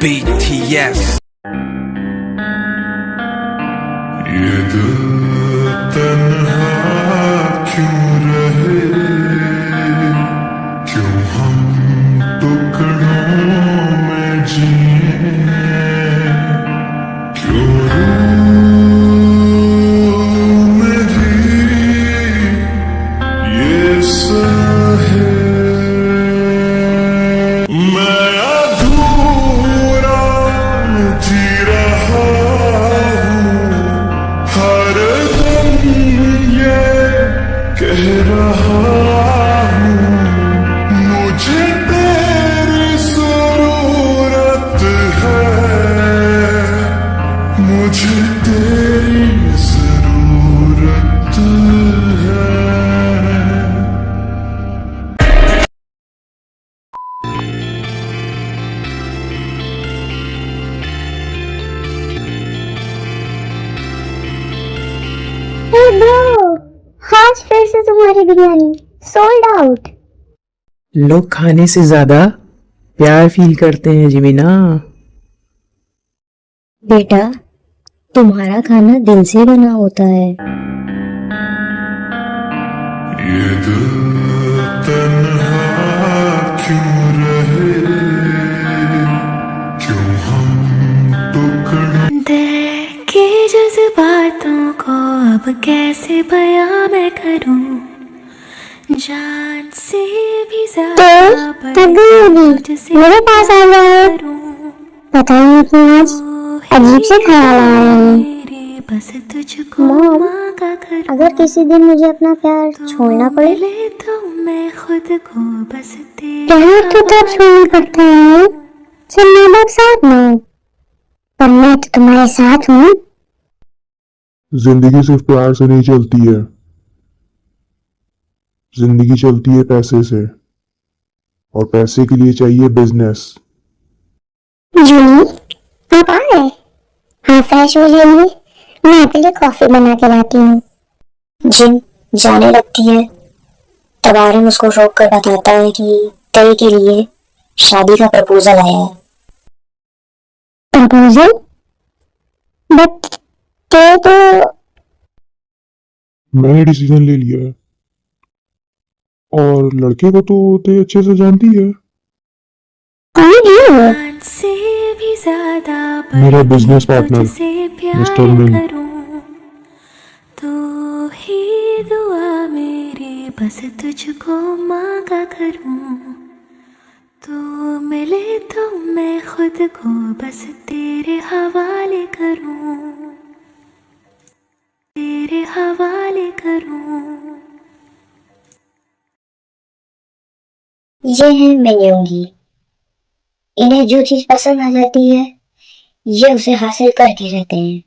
BTS। ये दिल तन्हा क्यों रहे, क्यों हम टुकड़ों में जिए, क्यों रूह में भी ये सहे। मैं अधूरा जी रहा हूँ, हर दम ये कह रहा हूँ, मुझे तेरी जरूरत है, मुझे तेरी जरूरत है। ब्रो, आज फिर से तुम्हारी बिरयानी सोल्ड आउट। लोग खाने से ज्यादा प्यार फील करते हैं जिमिना। बेटा, तुम्हारा खाना दिल से बना होता है। ये दिल तन्हा क्यों रहे, क्यों हम टुकड़ों। के जज्बातों को अब कैसे बयां मैं करूं, जान से भी तो ज्यादा थक गई होगी, मेरे पास आ जाओ। पता नहीं क्यों आज अजीब से ख्याल आ रहे हैं। मेरे बस तुझको मॉम, मांगा करूं, अगर किसी दिन मुझे अपना प्यार छोड़ना पड़े, मिले तो मैं खुद को बस प्यार तो तब छोड़ना पड़ता है जब माँ बाप साथ ना हो, पर मैं तो तुम्हारे साथ हूँ। जिंदगी सिर्फ प्यार से नहीं चलती है, जिंदगी चलती है पैसे से, और पैसे के लिए चाहिए बिजनेस। जूली, आप आए? हाँ, फ्रेश हो जाइए, मैं आपके लिए कॉफी बना के लाती हूँ। जिम जाने लगती है तब आर्यन उसको रोक कर बताता है कि तय के लिए शादी का प्रपोजल आया है। प्रपोजल? बट तय तो मैंने डिसीजन ले लिया है, और लड़के को तो ते अच्छे से जानती है। कौन है वो? जान से भी ज्यादा मेरा बिजनेस पार्टनर तुझसे मिस्टर प्यार मिन। करूं, तो ही दुआ मेरी बस तुझको मांगा करूं, तू मिले तो मैं खुद को बस तेरे हवाले करूं, तेरे हवाले करूं। ये है मेन्योंगी। इन्हें जो चीज पसंद आ जाती है ये उसे हासिल करके रहते हैं,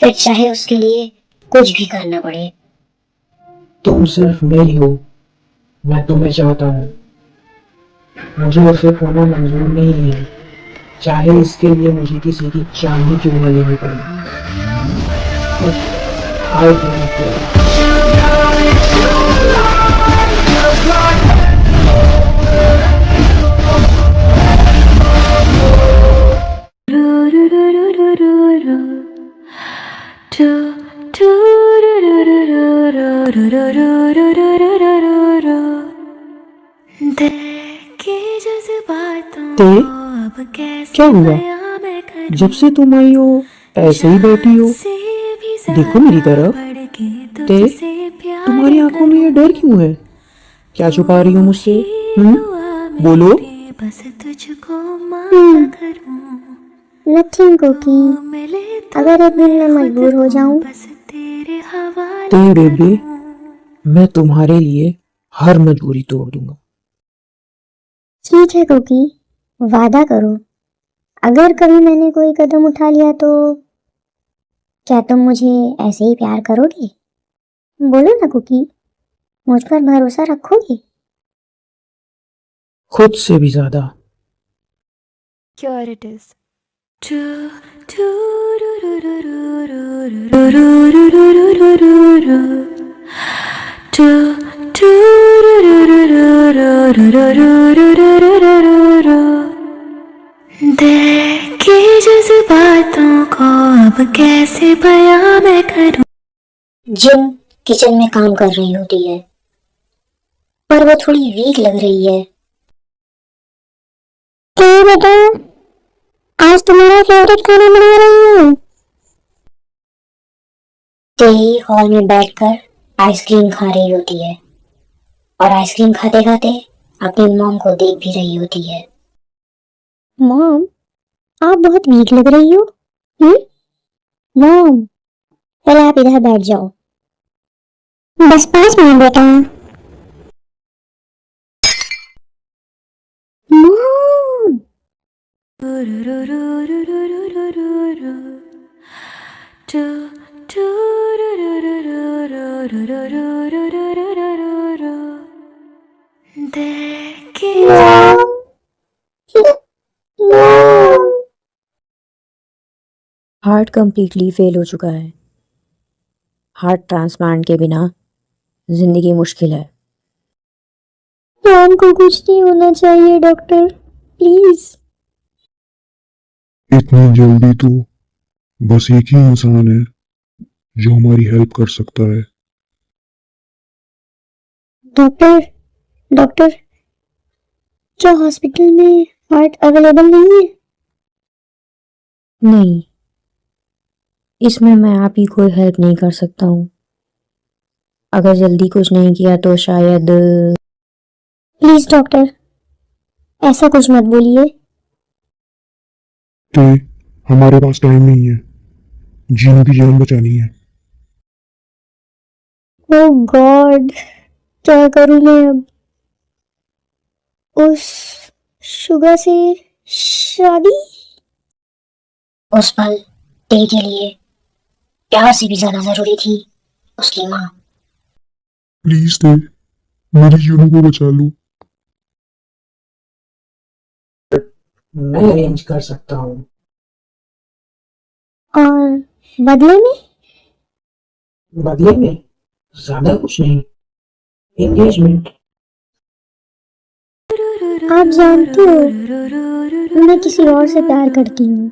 फिर चाहे उसके लिए कुछ भी करना पड़े। तुम सिर्फ मेरी हो, मैं तुम्हें चाहता हूँ। मुझे सिर्फ होना मंजूर नहीं है, चाहे इसके लिए मुझे किसी की चांदी क्यों न लेनी पड़े। आई तुम्हें क्या हुआ? जब से तुम आई हो ऐसे ही बैठी हो, देखो मेरी तरफ। ते तुम्हारी आंखों में ये डर क्यों है? क्या छुपा रही हो मुझसे? बोलो। नथिंग कुकी, अगर एक दिन मैं मजबूर हो जाऊं ते बेबी, मैं तुम्हारे लिए हर मजबूरी तोड़ दूंगा। ठीक है कुकी, वादा करो अगर कभी मैंने कोई कदम उठा लिया तो क्या तुम मुझे ऐसे ही प्यार करोगे? बोलो ना कुकी, मुझ पर भरोसा रखोगे? खुद से भी ज्यादा। Here it is. देखे जज्बातों को अब कैसे बयां मैं करूं। जिन किचन में काम कर रही होती है, पर वो थोड़ी वीक लग रही है। क्या बेटा, आज तुम्हारा फेवरेट खाना बना रही हूँ। तेई हॉल में बैठकर आइसक्रीम खा रही होती है और आइसक्रीम खाते खाते अपनी मॉम को देख भी रही होती है। मॉम, आप बहुत वीक लग रही हो। मॉम, पहले आप इधर बैठ जाओ। बस 5 मिनट बेटा। मॉम, देखे हार्ट कंप्लीटली फेल हो चुका है। हार्ट ट्रांसप्लांट के बिना जिंदगी मुश्किल है। मॉम को कुछ नहीं होना चाहिए डॉक्टर, प्लीज। इतनी जल्दी तो बस एक ही इंसान है जो हमारी हेल्प कर सकता है। डॉक्टर, डॉक्टर, क्या हॉस्पिटल में हार्ट अवेलेबल नहीं है? नहीं, इसमें मैं आप ही कोई हेल्प नहीं कर सकता हूँ। अगर जल्दी कुछ नहीं किया तो शायद। प्लीज डॉक्टर, ऐसा कुछ मत बोलिए। ते, हमारे पास टाइम नहीं है, जीनू की जान बचानी है। ओह गॉड, क्या करूं मैं अब? उस शुगर से शादी? उस पल ते के लिए प्यार से भी ज्यादा जरूरी थी उसकी माँ। प्लीज ते, मेरी जीनू को बचा लो। मैं अरेंज कर सकता हूँ। और बदले में? बदले में ज्यादा कुछ नहीं, एंगेजमेंट। आप जानती हो मैं किसी और से प्यार करती हूँ।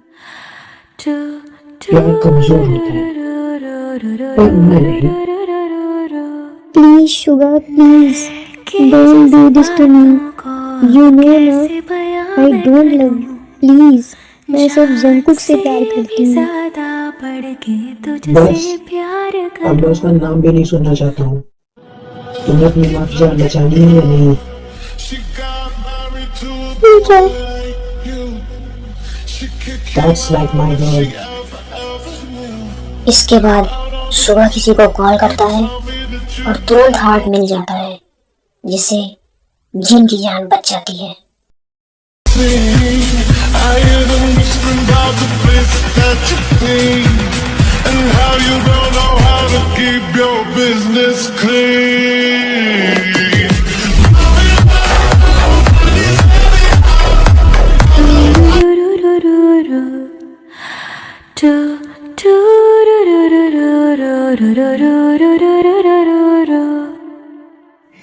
प्यार कमजोर होता है, पर मैं नहीं। Please sugar, please don't do this to me. You know ना, I don't love you. Please, मैं सिर्फ जंकुक से प्यार करती हूँ। बस अब मैं उसका नाम भी नहीं सुनना चाहता हूँ। तुम्हें अपनी माँ की जान बचानी है या नहीं? ठीक है। That's like my girl. इसके बाद शुगर किसी को कॉल करता है और तुरंत हार्ट मिल जाता है, जिससे जिन की जान बच जाती है। I hear them whispering about the bliss that you feel and how you don't know how to keep your business clean.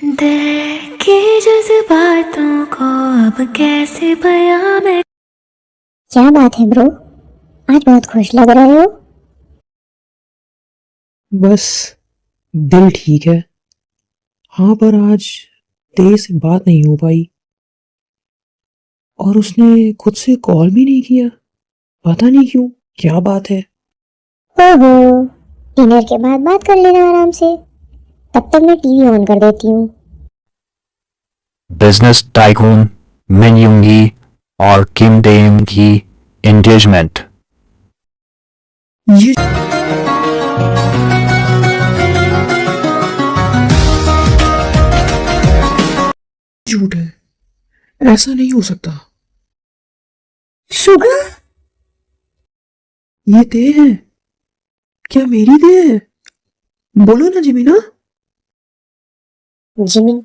देखे जज्बातों को अब कैसे बयां मैं। क्या बात है ब्रो, आज बहुत खुश लग रहे हो। बस दिल ठीक है। हाँ, पर आज तेज से बात नहीं हो पाई और उसने खुद से कॉल भी नहीं किया। पता नहीं क्यों, क्या बात है। ओहो, डिनर के बाद बात कर लेना आराम से। तब तक मैं टीवी ऑन कर देती हूँ। बिजनेस टाइकून मिन युंगी और किम डेन की एंगेजमेंट। ये झूठ है, ऐसा नहीं हो सकता। शुगर, ये ते है? क्या मेरी ते है? बोलो ना जिमीना। जिमिन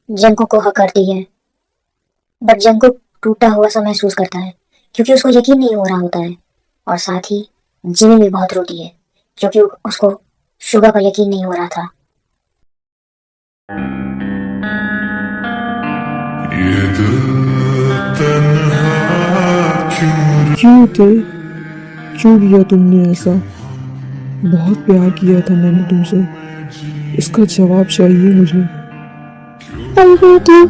जंकुक को हक करती है, बट जंकुक टूटा हुआ सा महसूस करता है क्योंकि उसको यकीन नहीं हो रहा होता है, और साथ ही जिमिन भी बहुत रोती है क्योंकि उसको शुगर पर यकीन नहीं हो रहा था। ये दिल तन्हा क्यों क्यों थे? क्यों किया तुमने ऐसा? बहुत प्यार किया था मैंने तुमसे, इसका जवाब चाहिए मुझे। I hate you.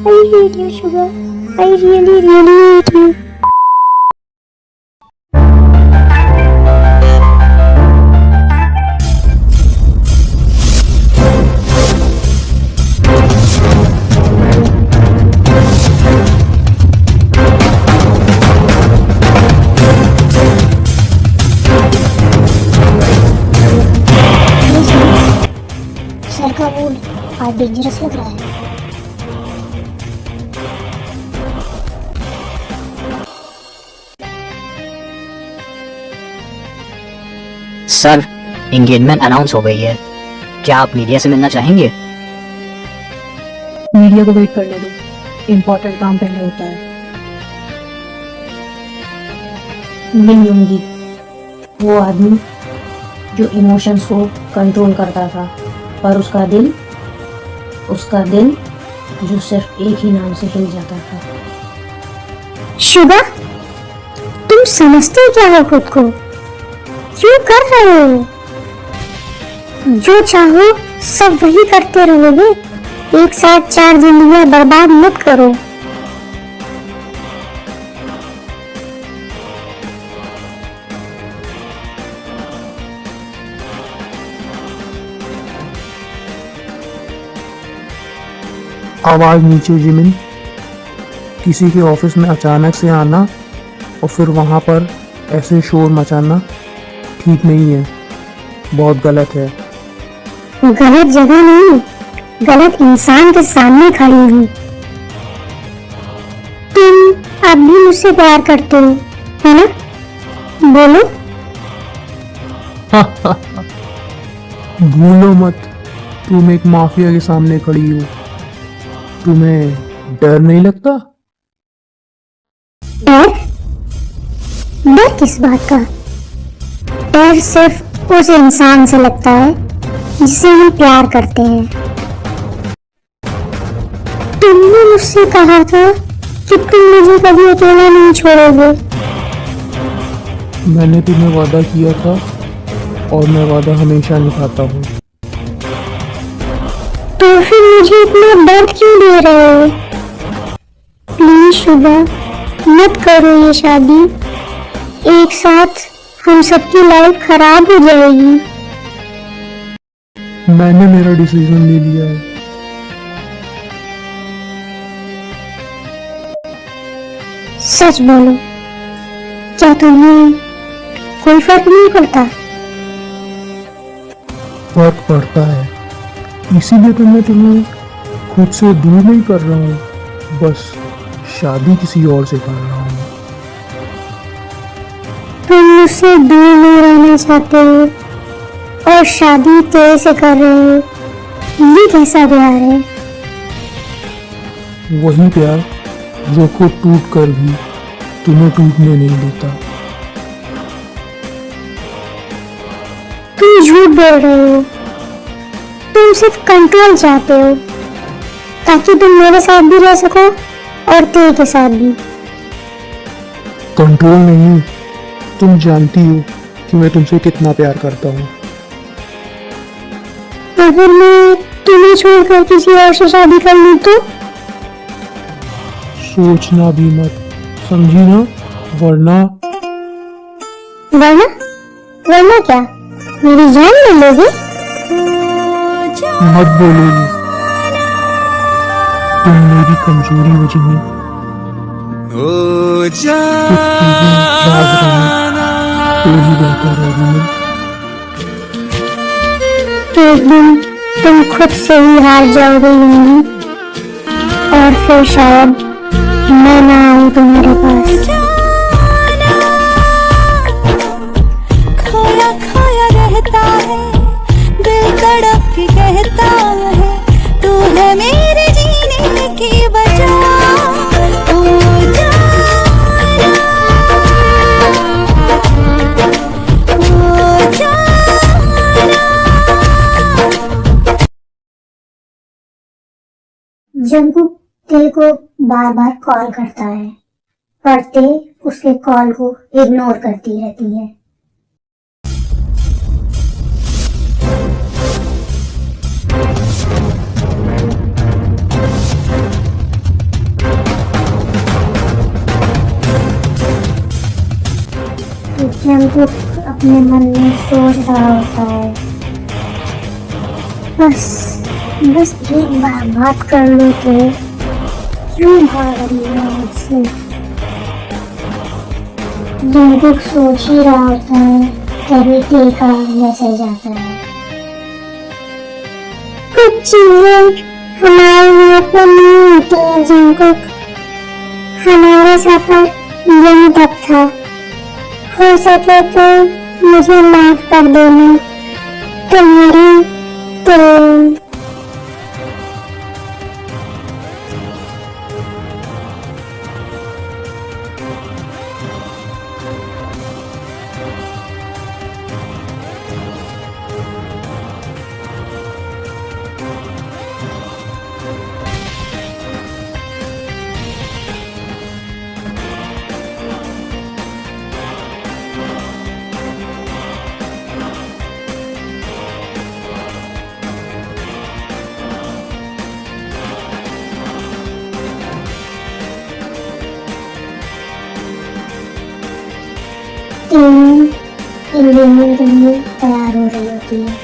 I hate you, Sugar. I really, really hate you. Sir का मूड आज डेंजरस लग रहा है। सर, एंगेजमेंट अनाउंस हो गई है। क्या आप मीडिया से मिलना चाहेंगे? मीडिया को वेट करने दो, इम्पोर्टेंट काम पहले होता है। नहीं लूंगी वो आदमी जो इमोशंस को कंट्रोल करता था, पर उसका दिल जो सिर्फ एक ही नाम से हिल जाता था। शुगर, तुम समझते क्या हो खुद को? क्यों कर रहे हो? जो चाहो सब वही करते रहोगे। एक साथ 4 जिंदगियां बर्बाद मत करो। आवाज नीचे जिमिन। किसी के ऑफिस में अचानक से आना और फिर वहां पर ऐसे शोर मचाना ठीक नहीं है, बहुत गलत है। गलत जगह नहीं, गलत इंसान के सामने खड़ी हूँ। तुम अब भी मुझसे प्यार करते हो, है ना? बोलो। भूलो मत, तुम एक माफिया के सामने खड़ी हो। तुम्हें डर नहीं लगता? डर? डर किस बात का? डर सिर्फ उस इंसान से लगता है जिसे हम प्यार करते हैं। तुमने मुझसे कहा था कि तुम मुझे कभी अकेला नहीं छोड़ोगे। मैंने तुम्हें वादा किया था और मैं वादा हमेशा निभाता हूँ। तो फिर मुझे इतना दर्द क्यों दे रहे हो? प्लीज शुगर, मत करो ये शादी। एक साथ हम सबकी लाइफ खराब हो जाएगी। मैंने मेरा डिसीजन ले लिया है। सच बोलो, क्या तुम्हें कोई फर्क नहीं पड़ता? फर्क पड़ता है, इसीलिए तो मैं तुम्हें खुद से दूर नहीं कर रहा हूँ, बस शादी किसी और से कर रहा हूँ। तुम मुझसे दूर नहीं रहना चाहते हो और शादी तेरे से कर रहे हो। ये कैसा प्यार है? वही प्यार जो खुद टूट कर भी तुम्हें टूटने नहीं देता। तुम झूठ बोल रहे हो। तुम सिर्फ कंट्रोल चाहते हो ताकि तुम मेरे साथ भी रह सको और तेरे के साथ भी। कंट्रोल नहीं, तुम जानती हो कि मैं तुमसे कितना प्यार करता हूँ। अगर मैं तुम्हें छोड़कर किसी और से शादी कर लूं तो? सोचना भी मत, समझी ना? वरना वरना? वरना क्या? मेरी जान ले लोगे? मत बोलोगी, तुम मेरी कमजोरी हो जिमी। राज रही तो ही बेहतर है जिमी। एक दिन तुम खुद से ही हार जाओगे जिंदगी, और फिर शायद मैं ना आऊं तुम्हारे पास। खोया खोया रहता है, दिल तड़प के कहता है, तू है मेरे जीने की वजह। ओ जाना, ओ जाना। जंकू तेरे को बार बार कॉल करता है, पर ते उसके कॉल को इग्नोर करती रहती है। जंकुक अपने मन में सोच रहा होता है, बस एक बार बात कर लो तो क्यों भाग रही है मुझसे। जंकुक सोच ही रहा होता है तभी टे का मैसेज आता है। कुछ चीजें हमारे हाथ में नहीं होती है जंकुक, हमारा सफर यहीं तक था, हो सके तो मुझे माफ कर देना। तुम्हारी प्रेम। इंजीनियर के लिए तैयार हो रही होती है।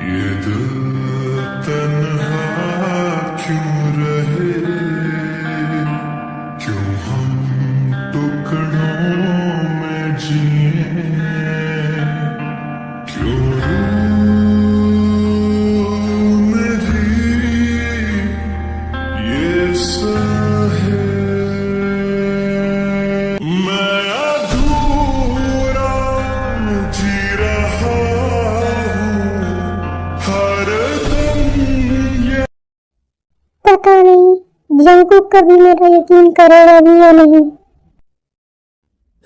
ये दिल तन्हा क्यों रहे, क्यों हम टुकड़ों में जिए, क्यों रूह मेरी ये सहे। मैं अधूरा जी रहा पता नहीं जंकुक कभी मेरा यकीन करेगा भी या नहीं।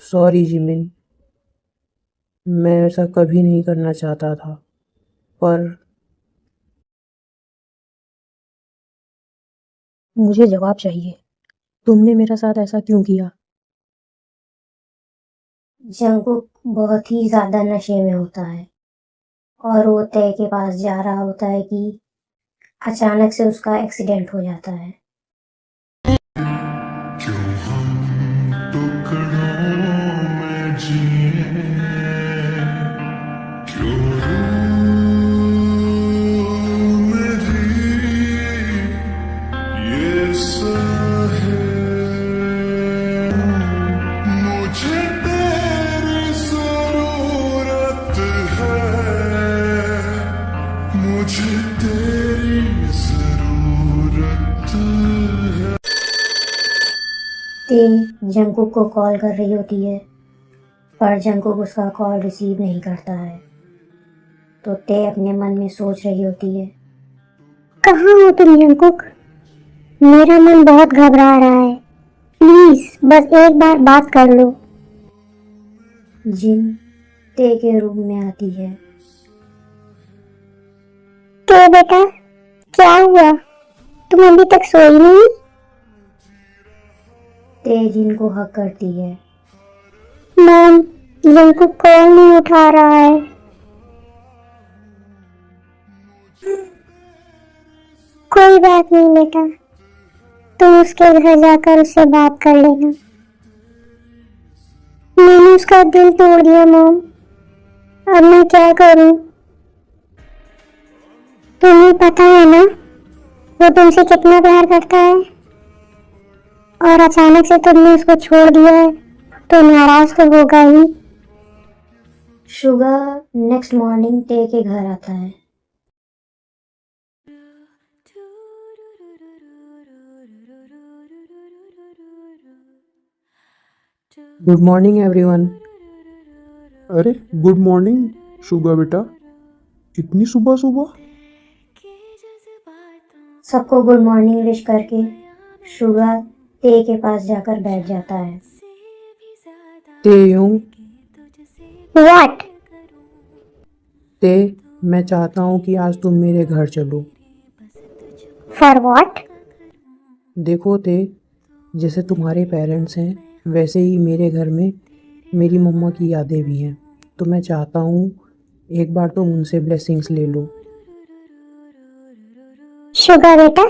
सॉरी जिमिन, मैं ऐसा कभी नहीं करना चाहता था, पर मुझे जवाब चाहिए, तुमने मेरे साथ ऐसा क्यों किया? जंकुक बहुत ही ज्यादा नशे में होता है और वो तय के पास जा रहा होता है कि अचानक से उसका एक्सीडेंट हो जाता है। क्यों हम टुकड़ों में जिए, क्यों रूह मेरी ये सहे। मुझे तेरी जरूरत है, मुझे तेरी जरूरत है। ते जंकुक को कॉल कर रही होती है पर जंकुक उसका कॉल रिसीव नहीं करता है, तो ते अपने मन में सोच रही होती है, कहाँ हो तुम जंकुक? मेरा मन बहुत घबरा रहा है, प्लीज बस एक बार बात कर लो। जिन ते के रूम में आती है। ते बेटा क्या हुआ, तुम अभी तक सोई नहीं? ते जिन को हक करती है। मैम जंकुक कॉल नहीं उठा रहा है। कोई बात नहीं बेटा, तुम उसके घर जाकर उससे बात कर लेना। मैंने उसका दिल तोड़ दिया मॉम, अब मैं क्या करूं? तुम्हें पता है ना वो तुमसे कितना प्यार करता है, और अचानक से तुमने उसको छोड़ दिया है तो नाराज तो होगा ही। शुगा नेक्स्ट मॉर्निंग ते के घर आता है। Good morning everyone. अरे गुड मॉर्निंग शुगा बेटा, इतनी सुबह सुबह? सबको गुड मॉर्निंग विश करके शुगा ते के पास जाकर बैठ जाता है। तेयोंग, व्हाट? ते मैं चाहता हूँ कि आज तुम मेरे घर चलो। For what? देखो ते, जैसे तुम्हारे पेरेंट्स हैं वैसे ही मेरे घर में मेरी मम्मा की यादें भी हैं, तो मैं चाहता हूँ एक बार तुम उनसे ब्लेसिंग्स ले लो। शुगा बेटा,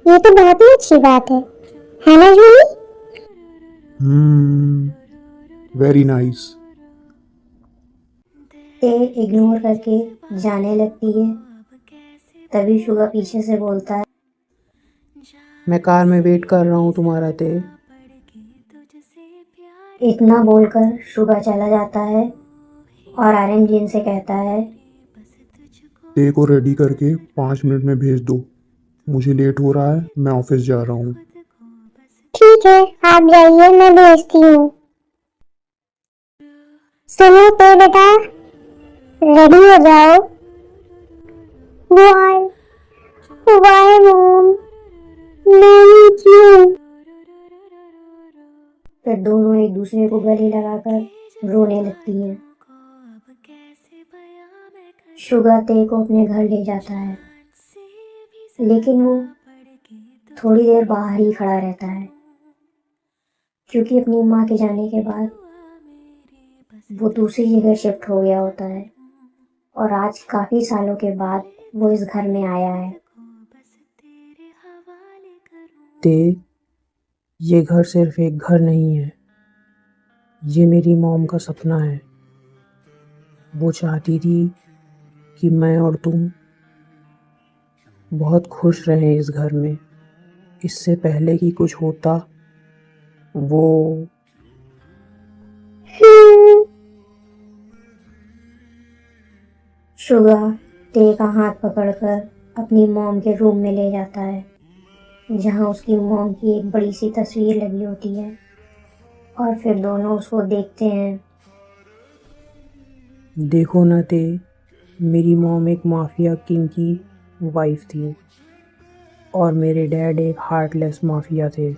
ये तो बहुत ही अच्छी बात है ना Julie? Very nice. Tae ignore करके जाने लगती है। तभी शुगा पीछे से बोलता है, मैं कार में वेट कर रहा हूँ तुम्हारा ते। इतना बोलकर शुगा चला जाता है और आर्यन जिन से कहता है, ते को रेडी करके 5 मिनट में भेज दो, मुझे लेट हो रहा है, मैं ऑफिस जा रहा हूँ। ठीक है, आप जाइए, मैं भेजती हूँ। सुनो तो बेटा, रेडी हो जाओ। वाई वाई मॉम, नहीं क्यों? फिर दोनों एक दूसरे को गले लगाकर रोने लगती हैं। शुगा ते को अपने घर ले जाता है, लेकिन वो थोड़ी देर बाहर ही खड़ा रहता है, क्योंकि अपनी माँ के जाने के बाद वो दूसरी जगह शिफ्ट हो गया होता है और आज काफ़ी सालों के बाद वो इस घर में आया है। ते, ये घर सिर्फ एक घर नहीं है, ये मेरी मॉम का सपना है। वो चाहती थी कि मैं और तुम बहुत खुश रहें इस घर में। इससे पहले कि कुछ होता, वो शुगा ते का हाथ पकड़कर अपनी मॉम के रूम में ले जाता है, जहाँ उसकी मॉम की एक बड़ी सी तस्वीर लगी होती है, और फिर दोनों उसको देखते हैं। देखो ना ते, मेरी मॉम एक माफिया किंग की वाइफ थी और मेरे डैड एक हार्टलेस माफिया थे।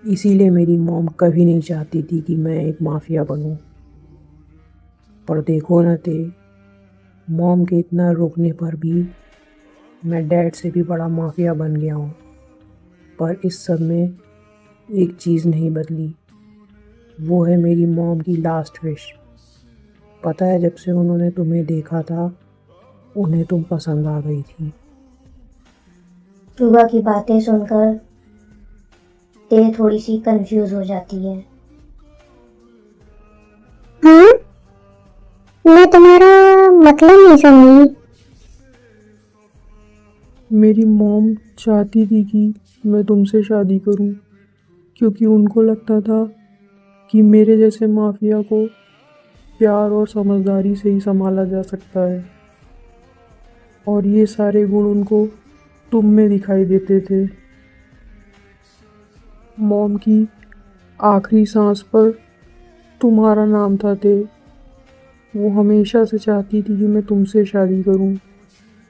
इसीलिए मेरी मॉम कभी नहीं चाहती थी कि मैं एक माफिया बनूं। पर देखो ना ते, मॉम के इतना रोकने पर भी मैं डैड से भी बड़ा माफिया बन गया हूँ। पर इस सब में एक चीज़ नहीं बदली, वो है मेरी मॉम की लास्ट विश। पता है, जब से उन्होंने तुम्हें देखा था उन्हें तुम पसंद आ गई थी। शुगा की बातें सुनकर ते थोड़ी सी कंफ्यूज हो जाती है। हाँ, मैं तुम्हारा मतलब नहीं समझी। मेरी मॉम चाहती थी कि मैं तुमसे शादी करूं, क्योंकि उनको लगता था कि मेरे जैसे माफिया को प्यार और समझदारी से ही संभाला जा सकता है, और ये सारे गुण उनको तुम में दिखाई देते थे। मॉम की आखिरी सांस पर तुम्हारा नाम था ते। वो हमेशा से चाहती थी कि मैं तुमसे शादी करूं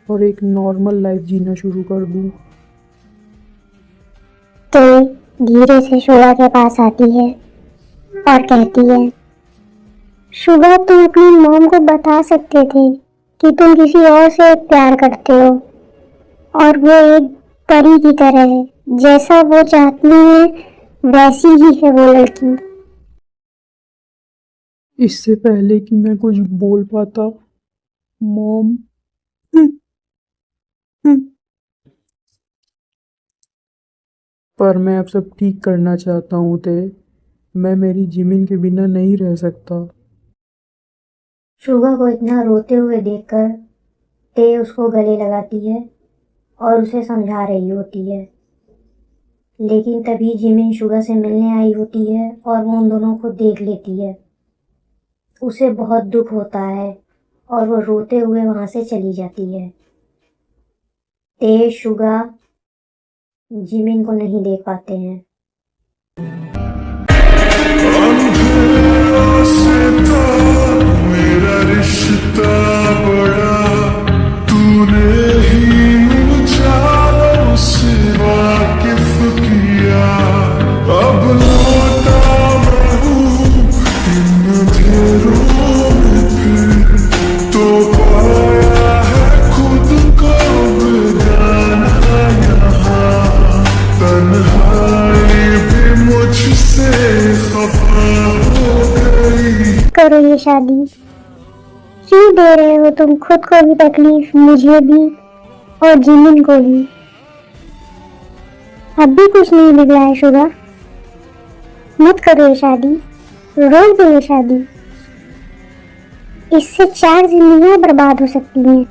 और एक नॉर्मल लाइफ जीना शुरू कर दूं। तो धीरे से शुगा के पास आती है और कहती है, शुगा, तुम अपनी मॉम को बता सकते थे कि तुम किसी और से प्यार करते हो और वो एक परी की तरह है, जैसा वो चाहती है वैसी ही है वो लड़की। इससे पहले कि मैं कुछ बोल पाता, मॉम पर मैं अब सब ठीक करना चाहता हूँ ते। मैं मेरी जिमिन के बिना नहीं रह सकता। शुगा को इतना रोते हुए देखकर ते उसको गले लगाती है और उसे समझा रही होती है, लेकिन तभी जिमिन शुगा से मिलने आई होती है और वो उन दोनों को देख लेती है उसे बहुत दुख होता है और वो रोते हुए वहां से चली जाती है। ते शुगा जिमिन को नहीं देख पाते हैं। मेरा रिश्ता बड़ा तूने ही उजालों से वाकिफ किया, अब लौटा मैं हूँ इन अंधेरों में फिर, तो पाया है खुद को बेगाना यहाँ, तन्हाई भी मुझसे खफा हो गई। करो ये शादी, क्यों दे रहे हो तुम खुद को भी तकलीफ, मुझे भी और जिमिन को भी। अब भी कुछ नहीं बिगड़ा है शुगा, मत करो ये शादी, रोक दो ये शादी। इससे 4 जिंदगियां बर्बाद हो सकती हैं।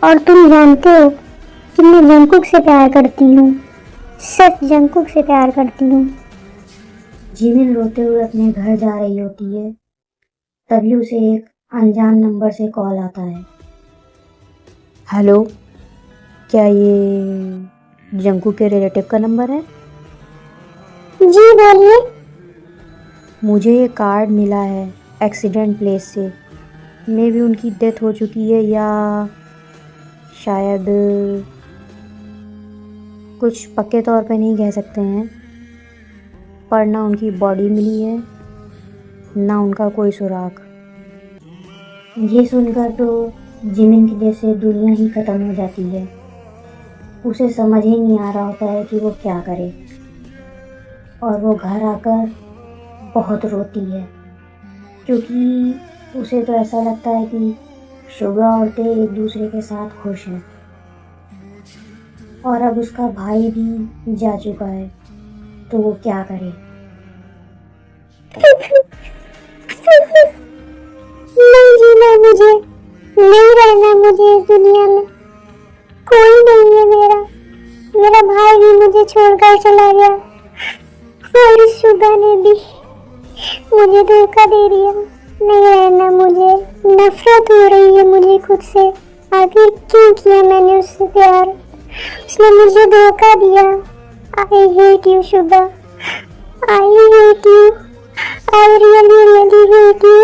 और तुम जानते हो कि मैं जंगकुक से प्यार करती हूँ, सिर्फ जंगकुक से प्यार करती हूँ। जिमिन रोते हुए अपने घर जा रही होती है, तभी उसे एक अनजान नंबर से कॉल आता है। हेलो, क्या ये जंगकुक के रिलेटिव का नंबर है? जी बोलिए। मुझे ये कार्ड मिला है एक्सीडेंट प्लेस से। मे भी उनकी डेथ हो चुकी है या शायद, कुछ पक्के तौर पे नहीं कह सकते हैं, पर ना उनकी बॉडी मिली है ना उनका कोई सुराग। ये सुनकर तो जिमिन की जैसे दुनिया ही ख़त्म हो जाती है। उसे समझ ही नहीं आ रहा होता है कि वो क्या करे, और वो घर आकर बहुत रोती है, क्योंकि उसे तो ऐसा लगता है कि शुगा और ते एक दूसरे के साथ खुश हैं, और अब उसका भाई भी जा चुका है, तो वो क्या करे। नहीं जीना मुझे, नहीं रहना मुझे इस दुनिया में, कोई नहीं है मेरा। मेरा भाई भी मुझे छोड़कर चला गया और इस शुगा ने भी मुझे धोखा दे दिया। नहीं रहना मुझे, नफरत हो रही है मुझे खुद से। आखिर क्यों किया मैंने उससे प्यार, उसने मुझे धोखा दिया। I hate you Suga, I hate you, I really really hate you.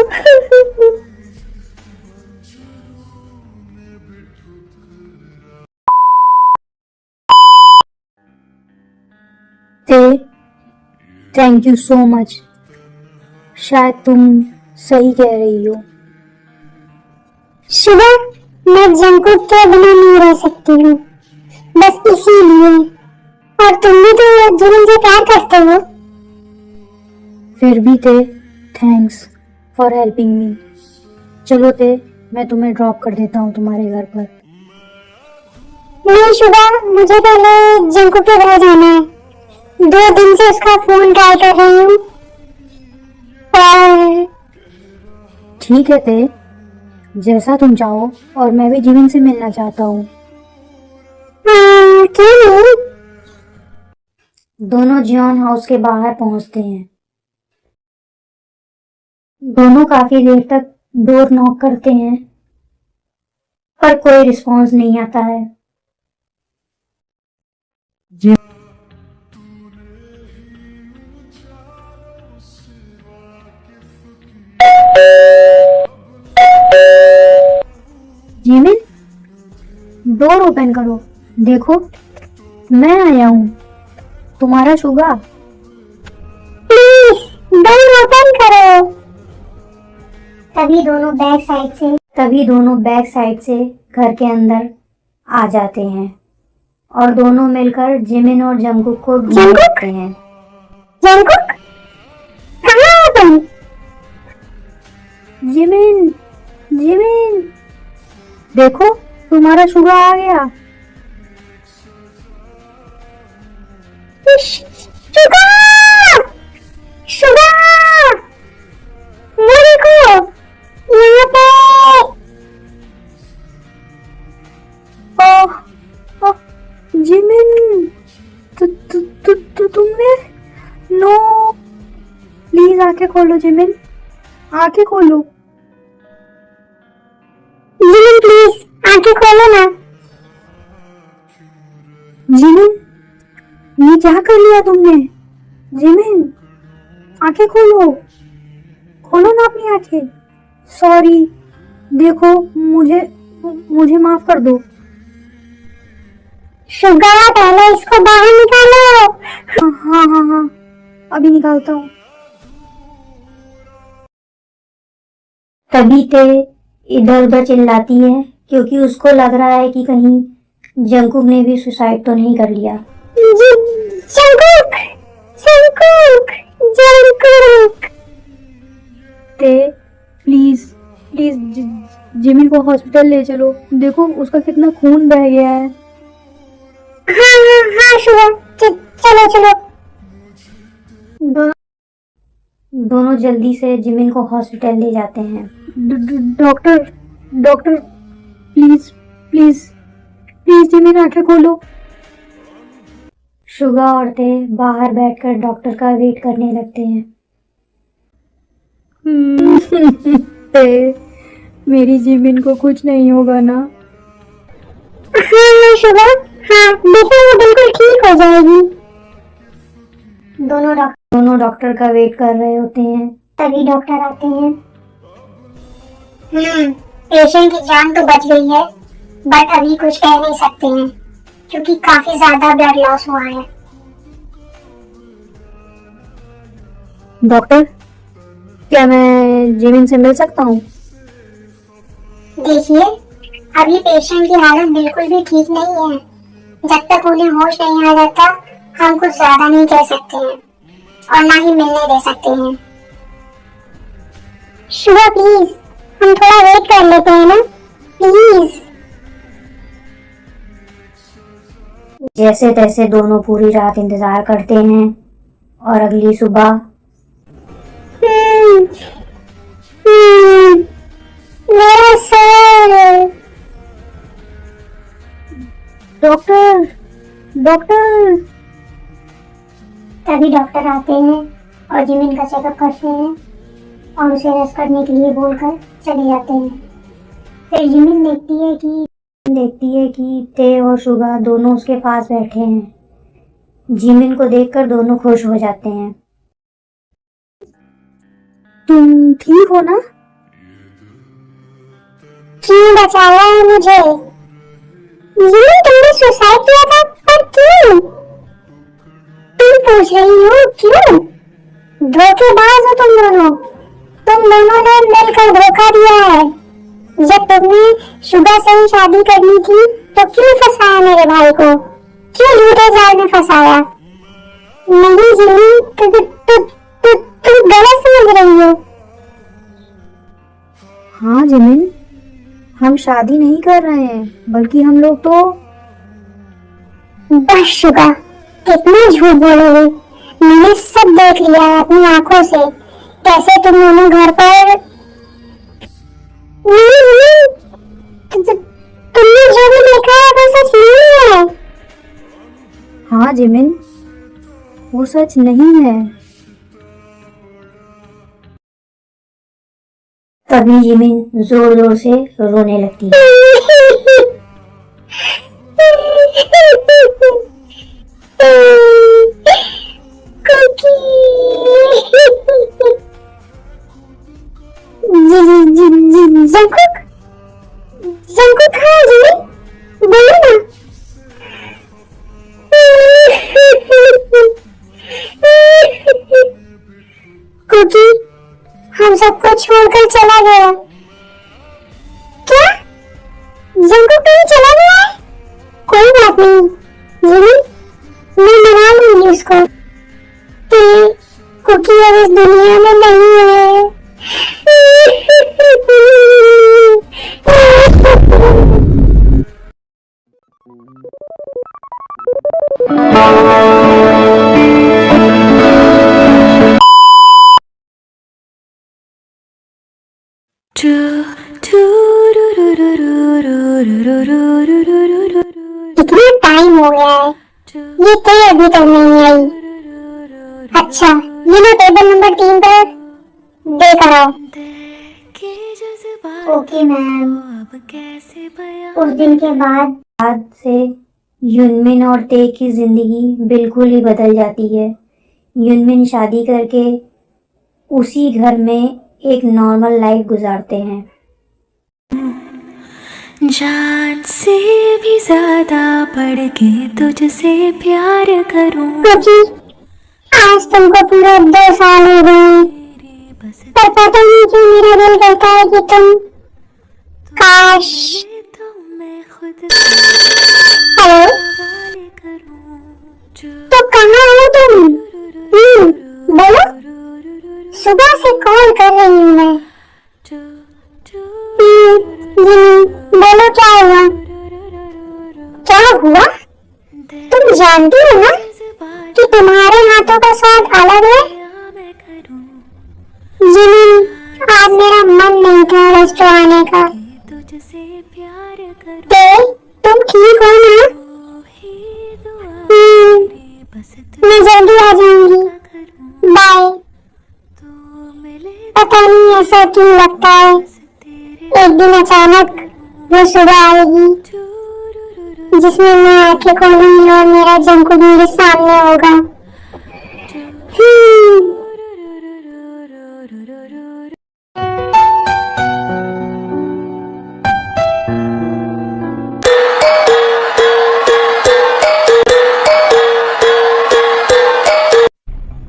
Thank you so much. शायद तुम सही कह रही हो। शुगा, मैं जंगकुक के बिना नहीं रह सकती हूँ, बस इसीलिए। और तुम भी तो जिमिन से प्यार करते हो। फिर भी ते, थैंक्स फॉर हेल्पिंग मी। चलो ते, मैं तुम्हें ड्रॉप कर देता हूँ तुम्हारे घर पर। नहीं शुगा, मुझे पहले जंगकुक के घर जाना है। 2 दिन से उसका फोन ट्राई कर रही हूँ। और ठीक है ते, जैसा तुम चाहो, और मैं भी जिमिन से मिलना चाहता हूँ। क्यों नहीं? दोनों जियोन हाउस के बाहर पहुंचते हैं। दोनों काफी देर तक डोर नॉक करते हैं, पर कोई रिस्पॉन्स नहीं आता है। जिमिन, डोर ओपन करो, देखो मैं आया हूँ, तुम्हारा शुगा। प्लीज डोर ओपन करो। तभी दोनों बैक साइड से घर के अंदर आ जाते हैं, और दोनों मिलकर जिमिन और जंगकुक को ढूंढते हैं। जंगकुक, कहाँ हो तुम? जिमिन, जिमिन, देखो तुम्हारा शुगा आ गया। शुगा, शुगा, वो देखो यहाँ पे। ओह, ओह, जिमिन, तुमने, नो, प्लीज आके खोलो जिमिन, आंखें खोलो। जिमिन प्लीज आंखें खोलो ना। जिमिन, ये क्या कर लिया तुमने? जिमिन, आंखें खोलो, खोलो ना अपनी आंखें। सॉरी, देखो मुझे माफ कर दो। शुगा पहले इसको बाहर निकालो। हाँ, अभी निकालता हूँ। तभी ते इधर उधर चिल्लाती है क्योंकि उसको लग रहा है कि कहीं जंकुक ने भी सुसाइड तो नहीं कर लिया। Jungkook, Jungkook, Jungkook. ते प्लीज जिमिन को हॉस्पिटल ले चलो। देखो उसका कितना खून बह गया है। हाँ शुगा, चलो चलो। दोनों जल्दी से जिमिन को हॉस्पिटल ले जाते हैं। डॉक्टर प्लीज जिमिन आंखें खोलो। शुगा और ते बाहर बैठकर डॉक्टर का वेट करने लगते हैं। ते, मेरी जिमिन को कुछ नहीं होगा ना? हाँ शुगा, हाँ देखो वो बिल्कुल ठीक हो जाएगी। दोनों डॉक्टर का वेट कर रहे होते हैं। तभी डॉक्टर आते हैं। पेशेंट की जान तो बच गई है, बट अभी कुछ कह नहीं सकते हैं क्योंकि काफी ज्यादा ब्लड लॉस हुआ है। डॉक्टर, क्या मैं जिमिन से मिल सकता हूँ? देखिए, अभी पेशेंट की हालत बिल्कुल भी ठीक नहीं है। जब तक उन्हें होश नहीं आ जाता हम कुछ ज्यादा नहीं कह सकते हैं और ना ही मिलने दे सकते हैं। शुगा प्लीज, हम थोड़ा वेट कर लेते हैं ना, प्लीज। जैसे तैसे दोनों पूरी रात इंतजार करते हैं और अगली सुबह मेरा सर। डॉक्टर। तभी डॉक्टर आते हैं और जिमिन का चेकअप करते हैं और उसे रेस्ट करने के लिए बोलकर चले जाते हैं। फिर जिमिन देखती है कि ते और शुगा दोनों उसके पास बैठे हैं। जिमिन को देखकर दोनों खुश हो जाते हैं। तुम ठीक हो ना? क्यों बचाया है मुझे? जिमिन तुमने सुसाइड किया था, पर क्यों? तुम पूछ रही हो क्यों? धोखेबाज हो तुम दोनों ने मिलकर धोखा दिया है। जब तुमने शुगा से ही शादी करनी थी तो क्यों फंसाया मेरे भाई को? क्यों झूठे जाल में फंसाया? नहीं जिमिन, तुम गलत समझ रही हो। हाँ जिमिन, हम शादी नहीं कर रहे हैं, बल्कि हम लोग तो बस शुगा, कितना झूठ बोलोगे? मैंने सब देख लिया है अपनी आंखों से, कैसे तुम दोनों घर पर। नहीं, तुमने जो भी देखा है वो सच नहीं है। हाँ जिमिन, वो सच नहीं है। तभी जिमिन जोर जोर से रोने लगती है। जंकुक हाँ जी, बोलो ना। कुकी हम सबको छोड़कर चला गया। क्या? जंकुक कहीं चला गया है? कोई बात नहीं जिमिन, मैं मना लूंगी उसको कि कुकी अब इस दुनिया में नहीं है। कितना टाइम हो गया है, ये कोई अभी तक नहीं आई। अच्छा, ये लो टेबल नंबर 3 पर देकर आओ। Okay ma'am. उस दिन के बाद से युनमिन और ते की जिंदगी बिल्कुल ही बदल जाती है। युनमिन शादी करके उसी घर में एक नॉर्मल लाइफ गुजारते हैं। जान से भी ज्यादा बढ़ के तुझसे प्यार करूं, क्योंकि आज तुमको पूरे 2 साल हो गए, पर पता नहीं क्यों मेरा दिल कहता है कि तुम काश। मैं खुद हेलो, तो कहाँ हो तुम? बोलो। सुबह से कॉल कर रही हूँ मैं। बोलो क्या हुआ? क्या हुआ? तुम जानती हो ना कि तुम्हारे हाथों का स्वाद अलग है। जिन आज मेरा मन नहीं था रेस्टोरेंट आने का। तुम ठीक हो ना? मैं जल्दी आ जाऊंगी। बाय। पता नहीं ऐसा क्यों लगता है, एक दिन अचानक वो सुबह आएगी जिसमें मैं आंखें खोलूंगी और मेरा जंकुक मेरे सामने होगा।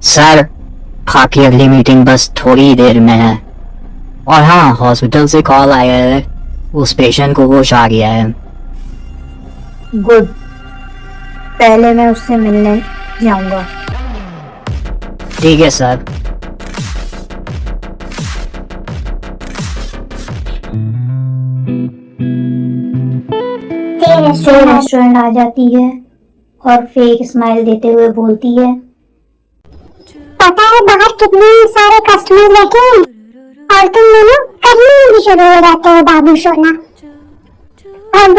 सर, आपकी अगली मीटिंग बस थोड़ी ही देर में है। और हाँ, हॉस्पिटल से कॉल आया है, उस पेशेंट को होश आ गया है। गुड, पहले मैं उससे मिलने जाऊंगा। ठीक है सर। रेस्टोरेंट आ जाती है और फेक स्माइल देते हुए बोलती है, पता है बाहर कितने सारे कस्टमर बैठे हैं और तुम दोनों करने में भी शुरू हो जाते हो बाबू सोना। अब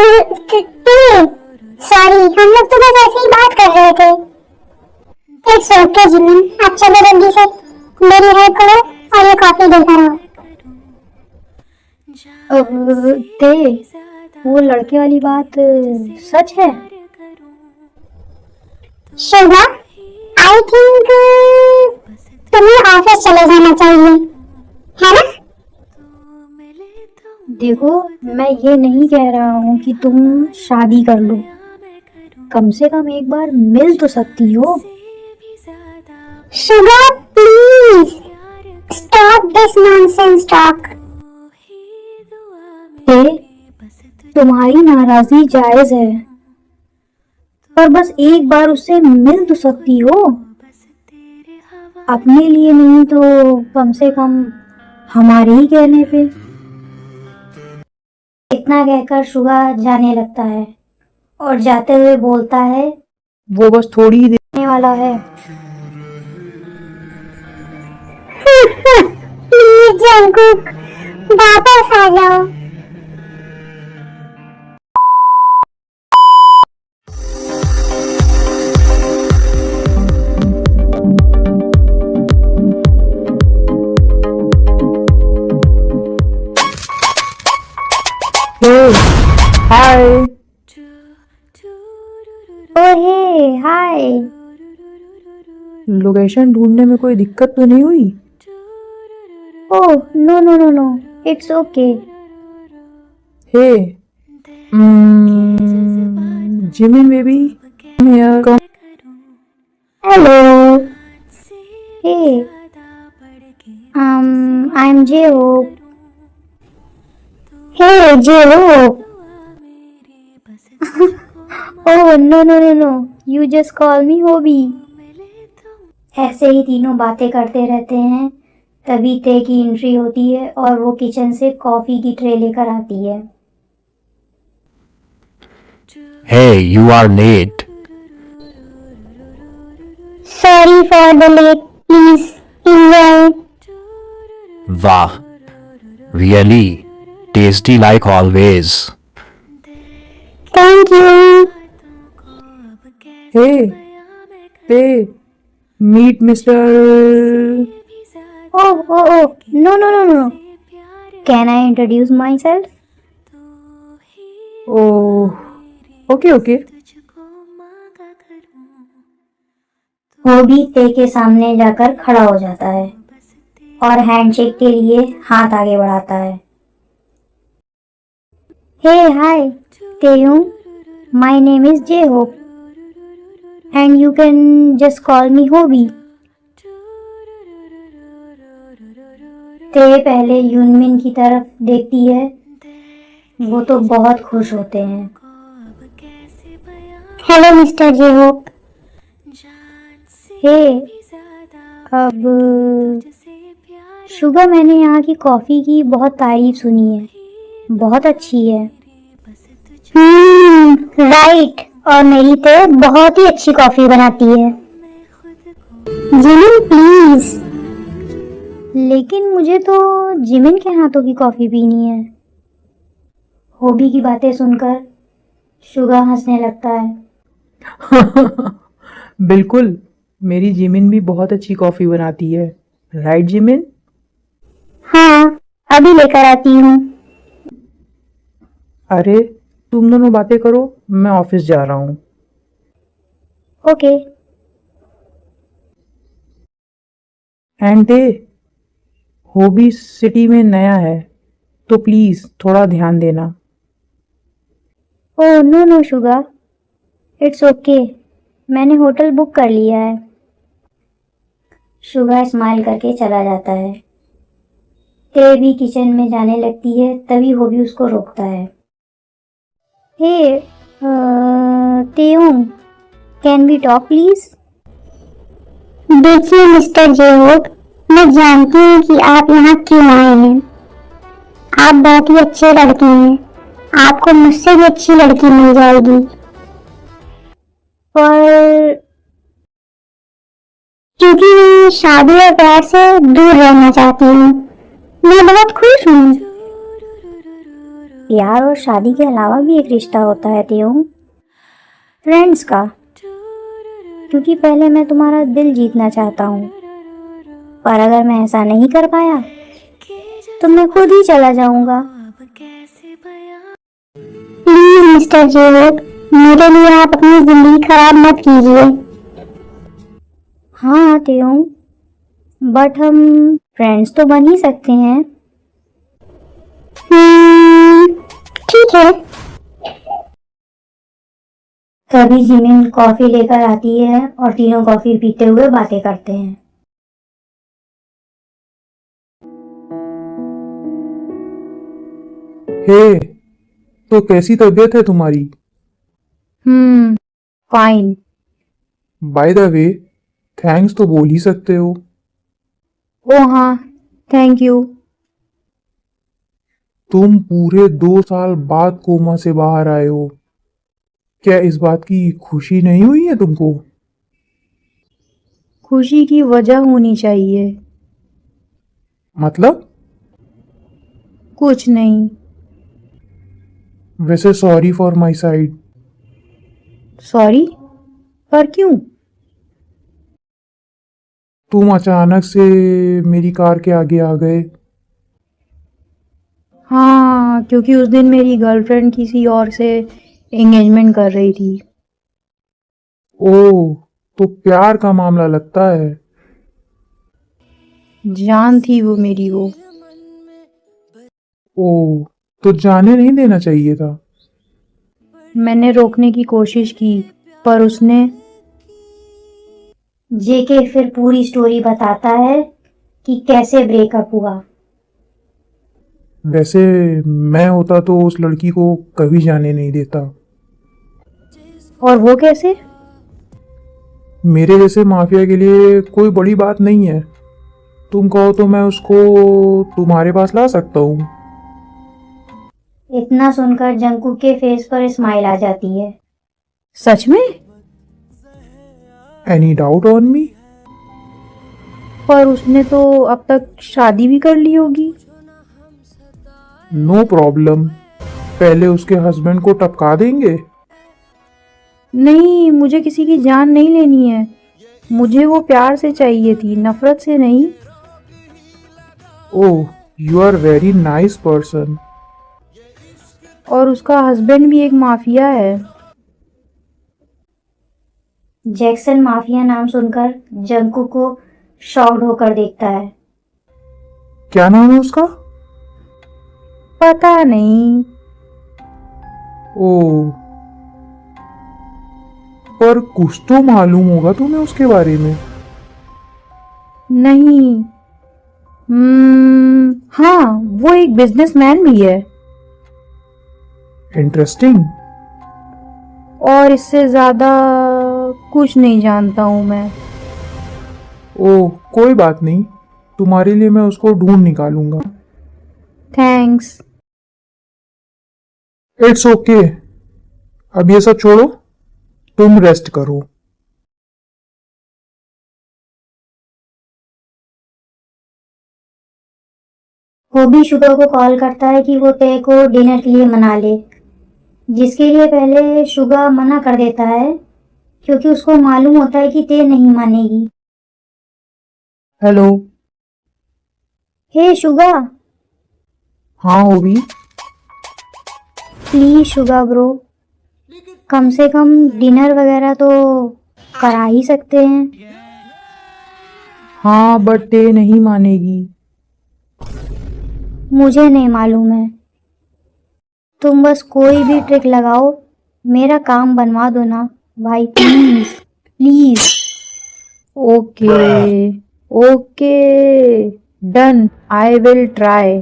सॉरी, हम लोग तो बस ऐसे ही बात कर रहे थे। इट्स ओके जिमिन, अब चलो जल्दी से मेरी हेल्प करो और ये कॉफी देता रहो। ते वो लड़के वाली बात सच है? शुभा, आई थिंक तुम्हें ऑफिस चले जाना चाहिए, है ना? देखो, मैं ये नहीं कह रहा हूँ कि तुम शादी कर लो, कम से कम एक बार मिल तो सकती हो। Shubha please stop this nonsense talk. तुम्हारी नाराजगी जायज है, पर बस एक बार उससे मिल तो सकती हो। अपने लिए नहीं तो कम से कम हमारे ही कहने पे। इतना कहकर शुगा जाने लगता है और जाते हुए बोलता है, वो बस थोड़ी ही देर वाला है। प्लीज जंकुक वापस आ जाओ। हाय। ओहे हाय। लोकेशन ढूंढने में कोई दिक्कत तो नहीं हुई? Oh no no no no, it's okay. Hey Jimin baby, come. Hello. Hey I am J Hope. Hey J Hope. Oh no no no no, you just call me Hobi. ऐसे ही तीनों बातें करते रहते हैं। तभी ते की एंट्री होती है और वो किचन से कॉफी की ट्रे लेकर आती है। Hey, you are late. Sorry for the late, please enjoy. Wow. Really tasty like always. Thank you. Hey Tae meet mister. Oh oh oh, no no no no, can I introduce myself? Oh okay okay. Hobi Tae के सामने जाकर खड़ा हो जाता है और handshake के लिए हाथ आगे बढ़ाता है। Hey hi Taehyung, my name is J Hope and you can just call me Hobi. Tae पहले यूनमिन की तरफ देखती है, वो तो बहुत खुश होते हैं। Hello mister J Hope. Hey अब शुगर, मैंने यहाँ की कॉफ़ी की बहुत तारीफ सुनी है, बहुत अच्छी है। राइट, और मेरी तो बहुत ही अच्छी कॉफी बनाती है। Jimin please. लेकिन मुझे तो जिमिन के हाथों की कॉफ़ी पीनी है। होबी की बातें सुनकर शुगर हंसने लगता है। बिल्कुल, मेरी जिमिन भी बहुत अच्छी कॉफी बनाती है, राइट जिमिन? हाँ, अभी लेकर आती हूँ। अरे तुम दोनों बातें करो, मैं ऑफिस जा रहा हूँ। Okay. And they Hobi city में नया है, तो प्लीज थोड़ा ध्यान देना। Oh no no sugar, it's okay, मैंने होटल बुक कर लिया है। शुगर स्माइल करके चला जाता है। ते भी किचन में जाने लगती है, तभी होबी उसको रोकता है। हे तेयुंग, कैन वी टॉक प्लीज? देखिए मिस्टर जे होप, मैं जानती हूँ कि आप यहाँ क्यों आए हैं। आप बहुत ही अच्छे लड़के हैं, आपको मुझसे भी अच्छी लड़की मिल जाएगी। पर क्योंकि मैं शादी और प्यार से दूर रहना चाहती हूँ। मैं बहुत खुश हूँ। प्यार और शादी के अलावा भी एक रिश्ता होता है तेयुंग, फ्रेंड्स का। क्योंकि पहले मैं तुम्हारा दिल जीतना चाहता हूँ, पर अगर मैं ऐसा नहीं कर पाया तो मैं खुद ही चला जाऊंगा। प्लीज मिस्टर जे होप, मेरे लिए आप अपनी जिंदगी खराब मत कीजिए। हाँ तेयुंग, बट हम फ्रेंड्स तो बन ही सकते हैं। ठीक है। तभी जिमिन कॉफी लेकर आती है और तीनों कॉफी पीते हुए बातें करते हैं। हे, तो कैसी तबीयत है तुम्हारी? Fine. By the way, thanks तो बोल ही सकते हो। ओ हाँ, थैंक यू। तुम पूरे 2 साल बाद कोमा से बाहर आए हो। क्या इस बात की खुशी नहीं हुई है तुमको? खुशी की वजह होनी चाहिए। मतलब? कुछ नहीं। वैसे sorry for my side. Sorry? पर क्यों? तुम अचानक से मेरी कार के आगे आ गए। हाँ, क्योंकि उस दिन मेरी गर्लफ्रेंड किसी और से एंगेजमेंट कर रही थी। ओह, तो प्यार का मामला लगता है। जान थी वो मेरी वो। ओह, तो जाने नहीं देना चाहिए था। मैंने रोकने की कोशिश की, पर उसने। जेके फिर पूरी स्टोरी बताता है कि कैसे ब्रेकअप हुआ। वैसे मैं होता तो उस लड़की को कभी जाने नहीं देता। और वो कैसे? मेरे जैसे माफिया के लिए कोई बड़ी बात नहीं है। तुम कहो तो मैं उसको तुम्हारे पास ला सकता हूँ। इतना सुनकर जंकू के फेस पर स्माइल आ जाती है। सच में? Any doubt on me? पर उसने तो अब तक शादी भी कर ली होगी। नो प्रॉब्लम, पहले उसके हस्बैंड को टपका देंगे। नहीं, मुझे किसी की जान नहीं लेनी है। मुझे वो प्यार से चाहिए थी, नफरत से नहीं। Oh, you are very nice person. और उसका हस्बैंड भी एक माफिया है। जैक्सन माफिया नाम सुनकर जंकुक को शॉक्ड होकर देखता है। क्या नाम है उसका? पता नहीं। ओ, पर कुछ तो मालूम होगा तुम्हें उसके बारे में। नहीं। हाँ, वो एक बिजनेसमैन भी है। इंटरेस्टिंग। और इससे ज्यादा कुछ नहीं जानता हूँ मैं। ओ, कोई बात नहीं, तुम्हारे लिए मैं उसको ढूंढ निकालूंगा। थैंक्स। It's okay. अब ये सब छोड़ो, तुम रेस्ट करो। वो भी शुगा को कॉल करता है कि वो ते को डिनर के लिए मना ले, जिसके लिए पहले शुगा मना कर देता है क्योंकि उसको मालूम होता है कि ते नहीं मानेगी। हेलो। हे शुगा, हाँ होबी। प्लीज शुगा ब्रो, कम से कम डिनर वगैरह तो करा ही सकते हैं। हाँ, बट ते नहीं मानेगी। मुझे नहीं मालूम है, तुम बस कोई भी ट्रिक लगाओ, मेरा काम बनवा दो ना भाई, please please. Okay okay, done, I will try.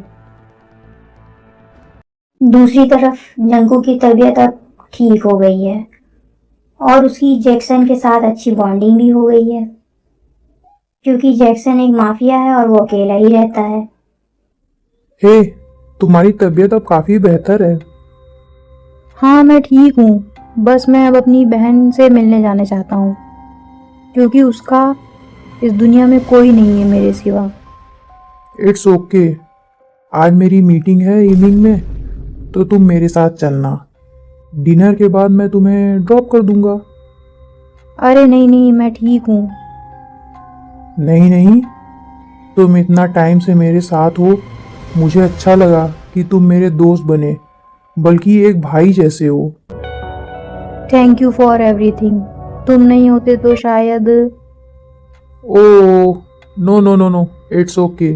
दूसरी तरफ जंकू की तबीयत अब ठीक हो गई है और उसकी जैक्सन के साथ अच्छी बॉन्डिंग भी हो गई है, क्योंकि जैक्सन एक माफिया है और वो अकेला ही रहता है। हे, तुम्हारी तबीयत अब काफी बेहतर है। हाँ, मैं ठीक हूँ, बस मैं अब अपनी बहन से मिलने जाना चाहता हूँ, क्योंकि उसका इस दुनिया में कोई नहीं है मेरे सिवा। It's okay. आज मेरी मीटिंग है इवनिंग में, तो तुम मेरे साथ चलना। डिनर के बाद मैं तुम्हें ड्रॉप कर दूंगा। अरे नहीं नहीं, मैं ठीक हूँ। नहीं नहीं, तुम इतना टाइम से मेरे साथ हो, मुझे अच्छा लगा कि तुम मेरे दोस्त बने, बल्कि एक भाई जैसे हो। Thank you for everything. तुम नहीं होते तो शायद। Oh, no no no no, it's okay.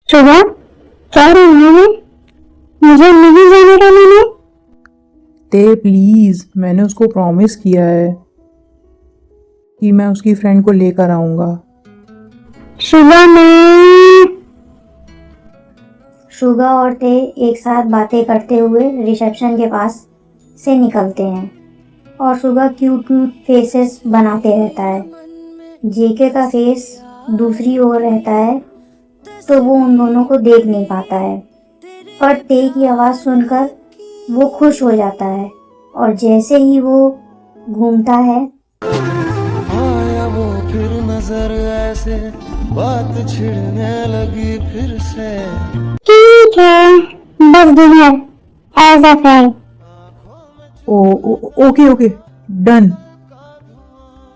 Suga, क्या रही है? मुझे नहीं जाने का मैंने। ते प्लीज, मैंने उसको प्रॉमिस किया है कि मैं उसकी फ्रेंड को लेकर आऊंगा। शुगा, मैं शुगा और ते एक साथ बातें करते हुए रिसेप्शन के पास से निकलते हैं और शुगा क्यूट क्यूट फेसेस बनाते रहता है। जेके का फेस दूसरी ओर रहता है, तो वो उन दोनों को देख नहीं पाता है, पर ते की आवाज़ सुनकर वो खुश हो जाता है और जैसे ही वो घूमता है आया वो फिर नजर ऐसे, बात छिड़ने लगी फिर से। ठीक है, बस dinner as a friend. Okay okay, done.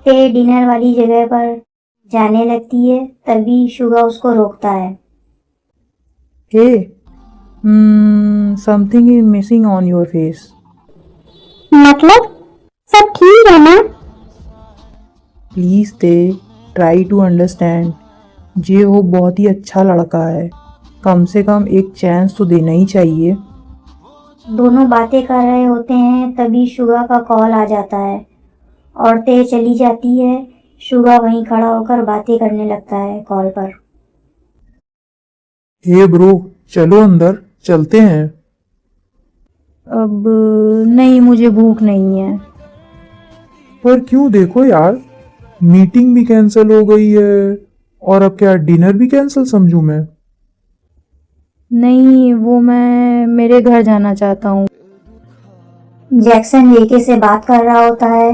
ते डिनर वाली जगह पर जाने लगती है, तभी शुगा उसको रोकता है। Hey, something is missing on your face. मतलब सब ठीक है ना? प्लीज ते, ट्राई टू अंडरस्टैंड। जे वो बहुत ही अच्छा लड़का है, कम से कम एक चांस तो देना ही चाहिए। दोनों बातें कर रहे होते हैं, तभी शुगा का कॉल आ जाता है और ते चली जाती है। शुगा वहीं खड़ा होकर बातें करने लगता है कॉल पर। हे ब्रो, चलो अंदर चलते हैं। अब नहीं, मुझे भूख नहीं है। पर क्यों, देखो यार, मीटिंग भी कैंसिल हो गई है और अब क्या डिनर भी कैंसिल समझूं मैं? नहीं, वो मैं मेरे घर जाना चाहता हूँ। जैक्सन जेके से बात कर रहा होता है,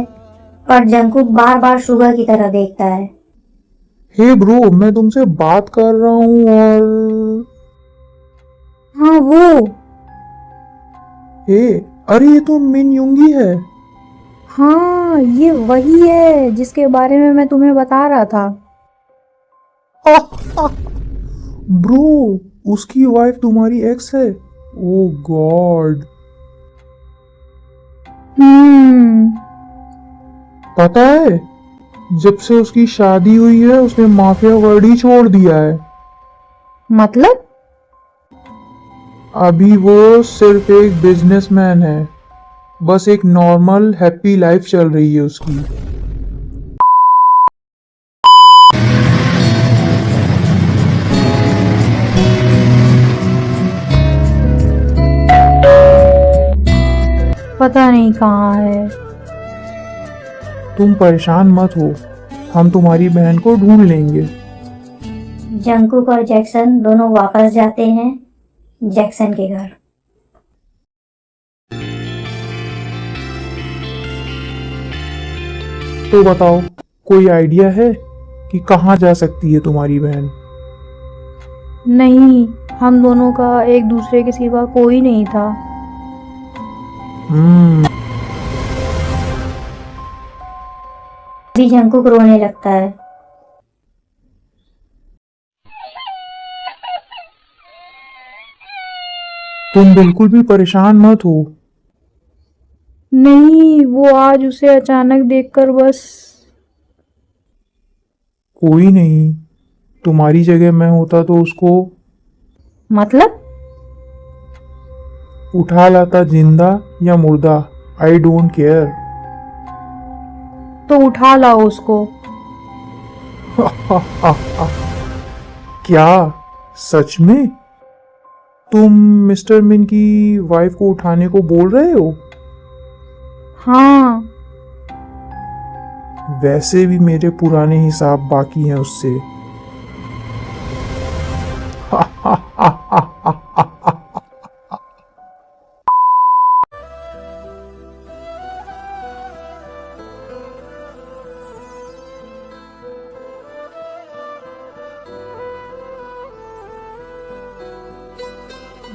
पर जंकुक बार बार शुगा की तरफ देखता है। हे ब्रो, मैं तुमसे बात कर रहा हूँ और हाँ वो। अरे ये तो मिन युंगी है। हाँ ये वही है जिसके बारे में मैं तुम्हें बता रहा था। ब्रो, उसकी वाइफ तुम्हारी एक्स है? ओ गॉड। पता है, जब से उसकी शादी हुई है उसने माफिया वर्ल्ड ही छोड़ दिया है। मतलब? अभी वो सिर्फ एक बिजनेसमैन है, बस एक नॉर्मल हैप्पी लाइफ चल रही है उसकी। पता नहीं कहाँ है। तुम परेशान मत हो, हम तुम्हारी बहन को ढूंढ लेंगे। जंगकुक और जैक्सन दोनों वापस जाते हैं जैक्सन के घर। तो बताओ, कोई आइडिया है कि कहाँ जा सकती है तुम्हारी बहन? नहीं, हम दोनों का एक दूसरे के सिवा कोई नहीं था। अभी जंगकुक रोने लगता है। तुम बिल्कुल भी परेशान मत हो। नहीं, वो आज उसे अचानक देखकर बस। कोई नहीं, तुम्हारी जगह मैं होता तो उसको मतलब? उठा लाता, जिंदा या मुर्दा, आई डोंट केयर। तो उठा लाओ उसको। क्या सच में तुम मिस्टर मिन की वाइफ को उठाने को बोल रहे हो? हाँ। वैसे भी मेरे पुराने हिसाब बाकी हैं उससे।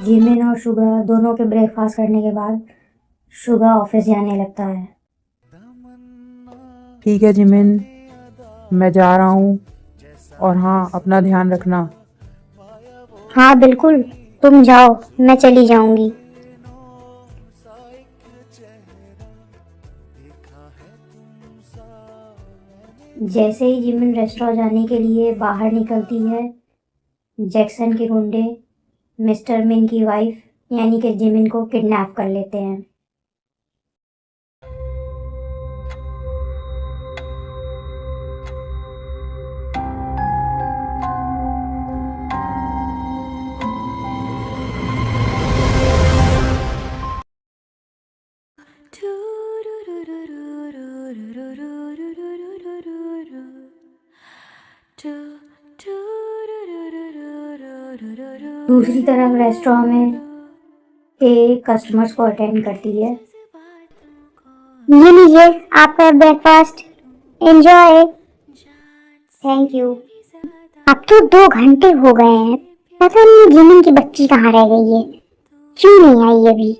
जिमिन और शुगा दोनों के ब्रेकफास्ट करने के बाद शुगा ऑफिस जाने लगता है। ठीक है जिमिन, मैं जा रहा हूँ। और हाँ, अपना ध्यान रखना। हाँ बिल्कुल, तुम जाओ, मैं चली जाऊंगी। जैसे ही जिमिन रेस्टोरेंट जाने के लिए बाहर निकलती है, जैक्सन के गुंडे मिस्टर मिन की वाइफ यानी कि जिमिन को किडनैप कर लेते हैं। दूसरी तरफ रेस्टोरेंट में एक कस्टमर्स को अटेंड करती है। ये लीजिए आपका ब्रेकफास्ट, एंजॉय। Thank you. अब तो 2 घंटे हो गए हैं, पता नहीं जिमिन की बच्ची कहाँ रह गई है, क्यों नहीं आई अभी।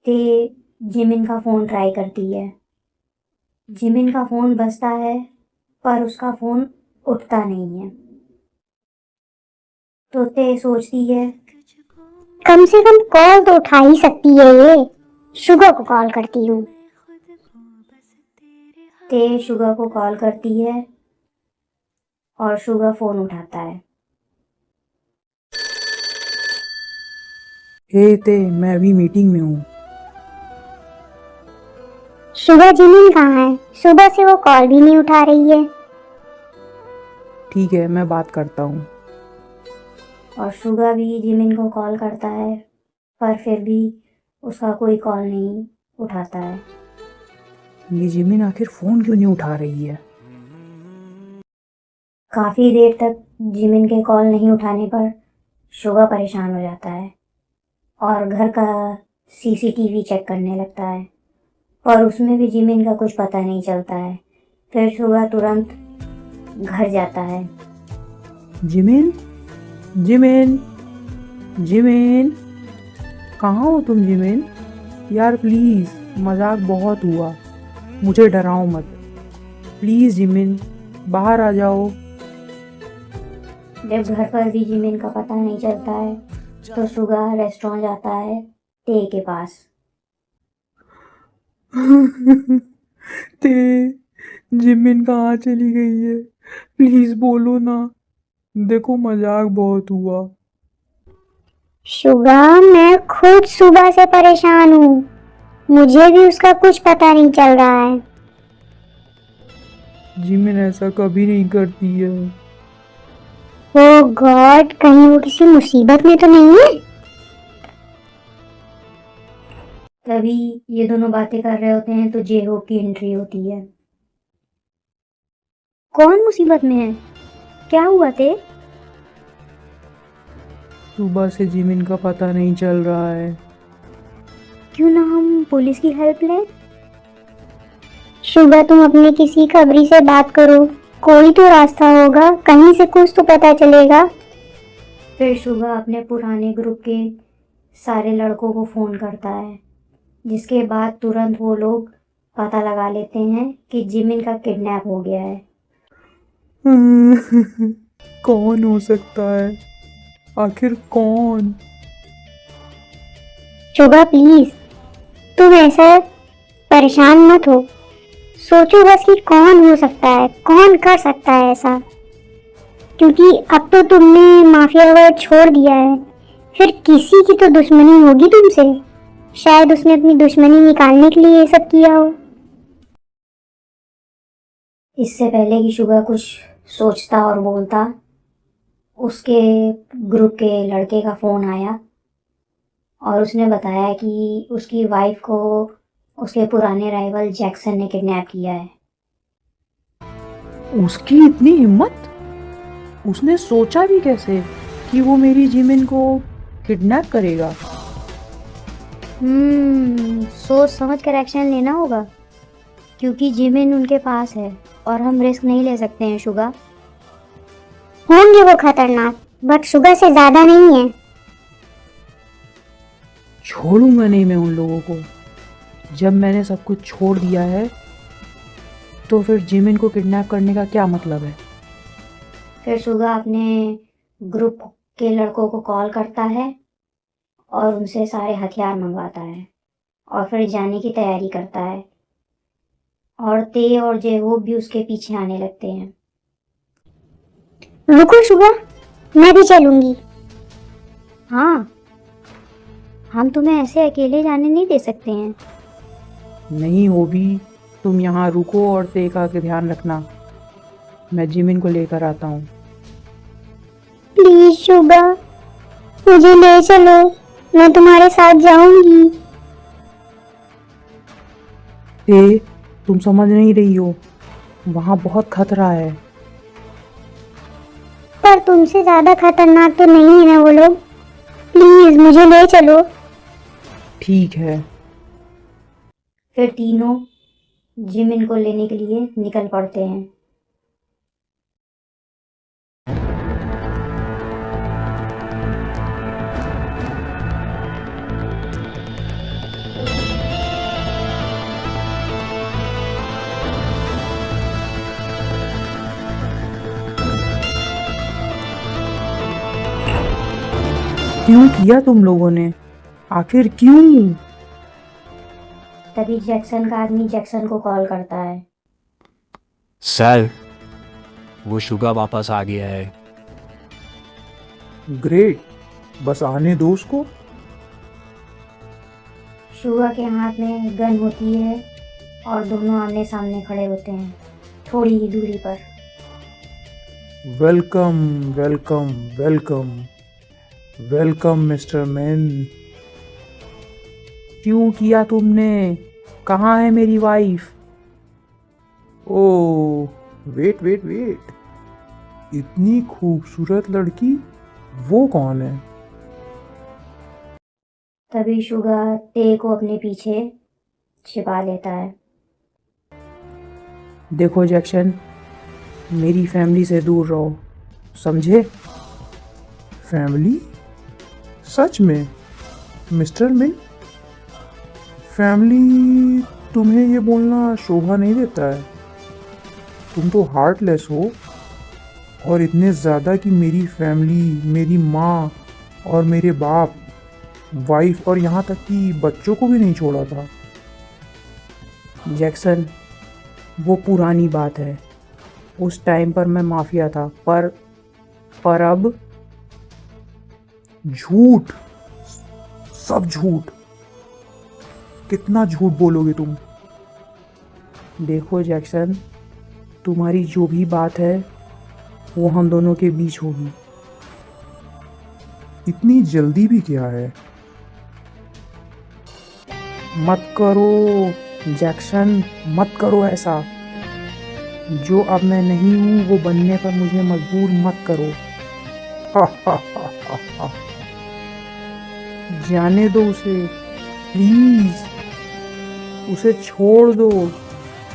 ते जिमिन का फ़ोन ट्राई करती है। जिमिन का फ़ोन बजता है पर उसका फ़ोन उठता नहीं है। तो ते सोचती है कम से कम कॉल तो उठा ही सकती है ये। शुगर को कॉल करती हूँ। ते शुगा को कॉल करती है और शुगा फ़ोन उठाता है। हे ते, मैं अभी मीटिंग में हूँ। शुगर जिमिन कहाँ है? सुबह से वो कॉल भी नहीं उठा रही है। ठीक है, मैं बात करता हूँ। और शुगा भी जिमिन को कॉल करता है पर फिर भी उसका कोई कॉल नहीं उठाता है। ये जिमिन आखिर फ़ोन क्यों नहीं उठा रही है? काफ़ी देर तक जिमिन के कॉल नहीं उठाने पर शुगा परेशान हो जाता है और घर का सीसीटीवी चेक करने लगता है, पर उसमें भी जिमिन का कुछ पता नहीं चलता है। फिर शुगा तुरंत घर जाता है। जिमिन, जिमिन, जिमिन, कहाँ हो तुम जिमिन? यार प्लीज़, मजाक बहुत हुआ, मुझे डराओ मत। प्लीज़ जिमिन, बाहर आ जाओ। जब घर पर भी जिमिन का पता नहीं चलता है तो सुगा रेस्टोरेंट जाता है ते के पास। ते, जिमिन कहाँ चली गई है? प्लीज़ बोलो ना, देखो मजाक बहुत हुआ। शुगा, मैं खुद सुबह से परेशान हूँ, मुझे भी उसका कुछ पता नहीं चल रहा है। जिमिन ऐसा कभी नहीं करती है। ओ गॉड, कहीं वो किसी मुसीबत में तो नहीं है? तभी ये दोनों बातें कर रहे होते हैं तो जे-होप की एंट्री होती है। कौन मुसीबत में है? क्या हुआ ते? सुबह से जिमिन का पता नहीं चल रहा है। क्यों ना हम पुलिस की हेल्प लें? शुगा, तुम अपनी किसी खबरी से बात करो, कोई तो रास्ता होगा, कहीं से कुछ तो पता चलेगा। फिर शुगा अपने पुराने ग्रुप के सारे लड़कों को फ़ोन करता है, जिसके बाद तुरंत वो लोग पता लगा लेते हैं कि जिमिन का किडनैप हो गया है। कौन हो सकता है? आखिर कौन? शुगा प्लीज, तुम ऐसा परेशान मत हो, सोचो बस कि कौन हो सकता है, कौन कर सकता है ऐसा। क्योंकि अब तो तुमने माफिया वर्ड छोड़ दिया है, फिर किसी की तो दुश्मनी होगी तुमसे। शायद उसने अपनी दुश्मनी निकालने के लिए ये सब किया हो। इससे पहले कि शुगा कुछ सोचता और बोलता, उसके ग्रुप के लड़के का फ़ोन आया और उसने बताया कि उसकी वाइफ को उसके पुराने राइवल जैक्सन ने किडनैप किया है। उसकी इतनी हिम्मत? उसने सोचा भी कैसे कि वो मेरी जिमिन को किडनैप करेगा? सोच समझ कर एक्शन लेना होगा, क्योंकि जिमिन उनके पास है और हम रिस्क नहीं ले सकते हैं शुगा। होंगे वो खतरनाक, बट शुगर से ज्यादा नहीं है। छोड़ूंगा नहीं मैं उन लोगों को। जब मैंने सब कुछ छोड़ दिया है तो फिर जिमिन को किडनैप करने का क्या मतलब है? फिर शुगा अपने ग्रुप के लड़कों को कॉल करता है और उनसे सारे हथियार मंगवाता है और फिर जाने की तैयारी करता है, और ते और जेहोब भी उसके पीछे आने लगते हैं। रुको शुगा, मैं भी चलूंगी। हाँ, हम तुम्हें ऐसे अकेले जाने नहीं दे सकते हैं। नहीं हो भी, तुम यहाँ रुको और तेका के ध्यान रखना, मैं जिमिन को लेकर आता हूँ। प्लीज शुगा, मुझे ले चलो, मैं तुम्हारे साथ जाऊंगी। ते, तुम समझ नहीं रही हो, वहाँ बहुत खतरा है। पर तुमसे ज्यादा खतरनाक तो नहीं है ना वो लोग, प्लीज मुझे ले चलो। ठीक है। फिर तीनों जिमिन को लेने के लिए निकल पड़ते हैं। क्यों किया तुम लोगों ने? आखिर क्यों? तभी जैक्सन का आदमी जैक्सन को कॉल करता है। सर, वो शुगा वापस आ गया है। ग्रेट, बस आने दो उसको। शुगा के हाथ में गन होती है और दोनों आमने सामने खड़े होते हैं, थोड़ी ही दूरी पर। Welcome welcome welcome welcome mister man. क्यों किया तुमने? कहाँ है मेरी वाइफ? ओह, वेट वेट वेट, इतनी खूबसूरत लड़की, वो कौन है? तभी शुगा ते को अपने पीछे छिपा लेता है। देखो जैक्सन, मेरी फैमिली से दूर रहो, समझे? फैमिली? सच में मिस्टर मिन, फैमिली तुम्हें ये बोलना शोभा नहीं देता है। तुम तो हार्टलेस हो, और इतने ज़्यादा कि मेरी फैमिली, मेरी माँ और मेरे बाप, वाइफ और यहाँ तक कि बच्चों को भी नहीं छोड़ा था। जैक्सन, वो पुरानी बात है। उस टाइम पर मैं माफिया था, पर अब झूठ, सब झूठ। कितना झूठ बोलोगे तुम? देखो जैक्सन, तुम्हारी जो भी बात है वो हम दोनों के बीच होगी। इतनी जल्दी भी क्या है? मत करो जैक्सन, मत करो ऐसा। जो अब मैं नहीं हूँ वो बनने पर मुझे मजबूर मत करो। जाने दो उसे, प्लीज उसे छोड़ दो।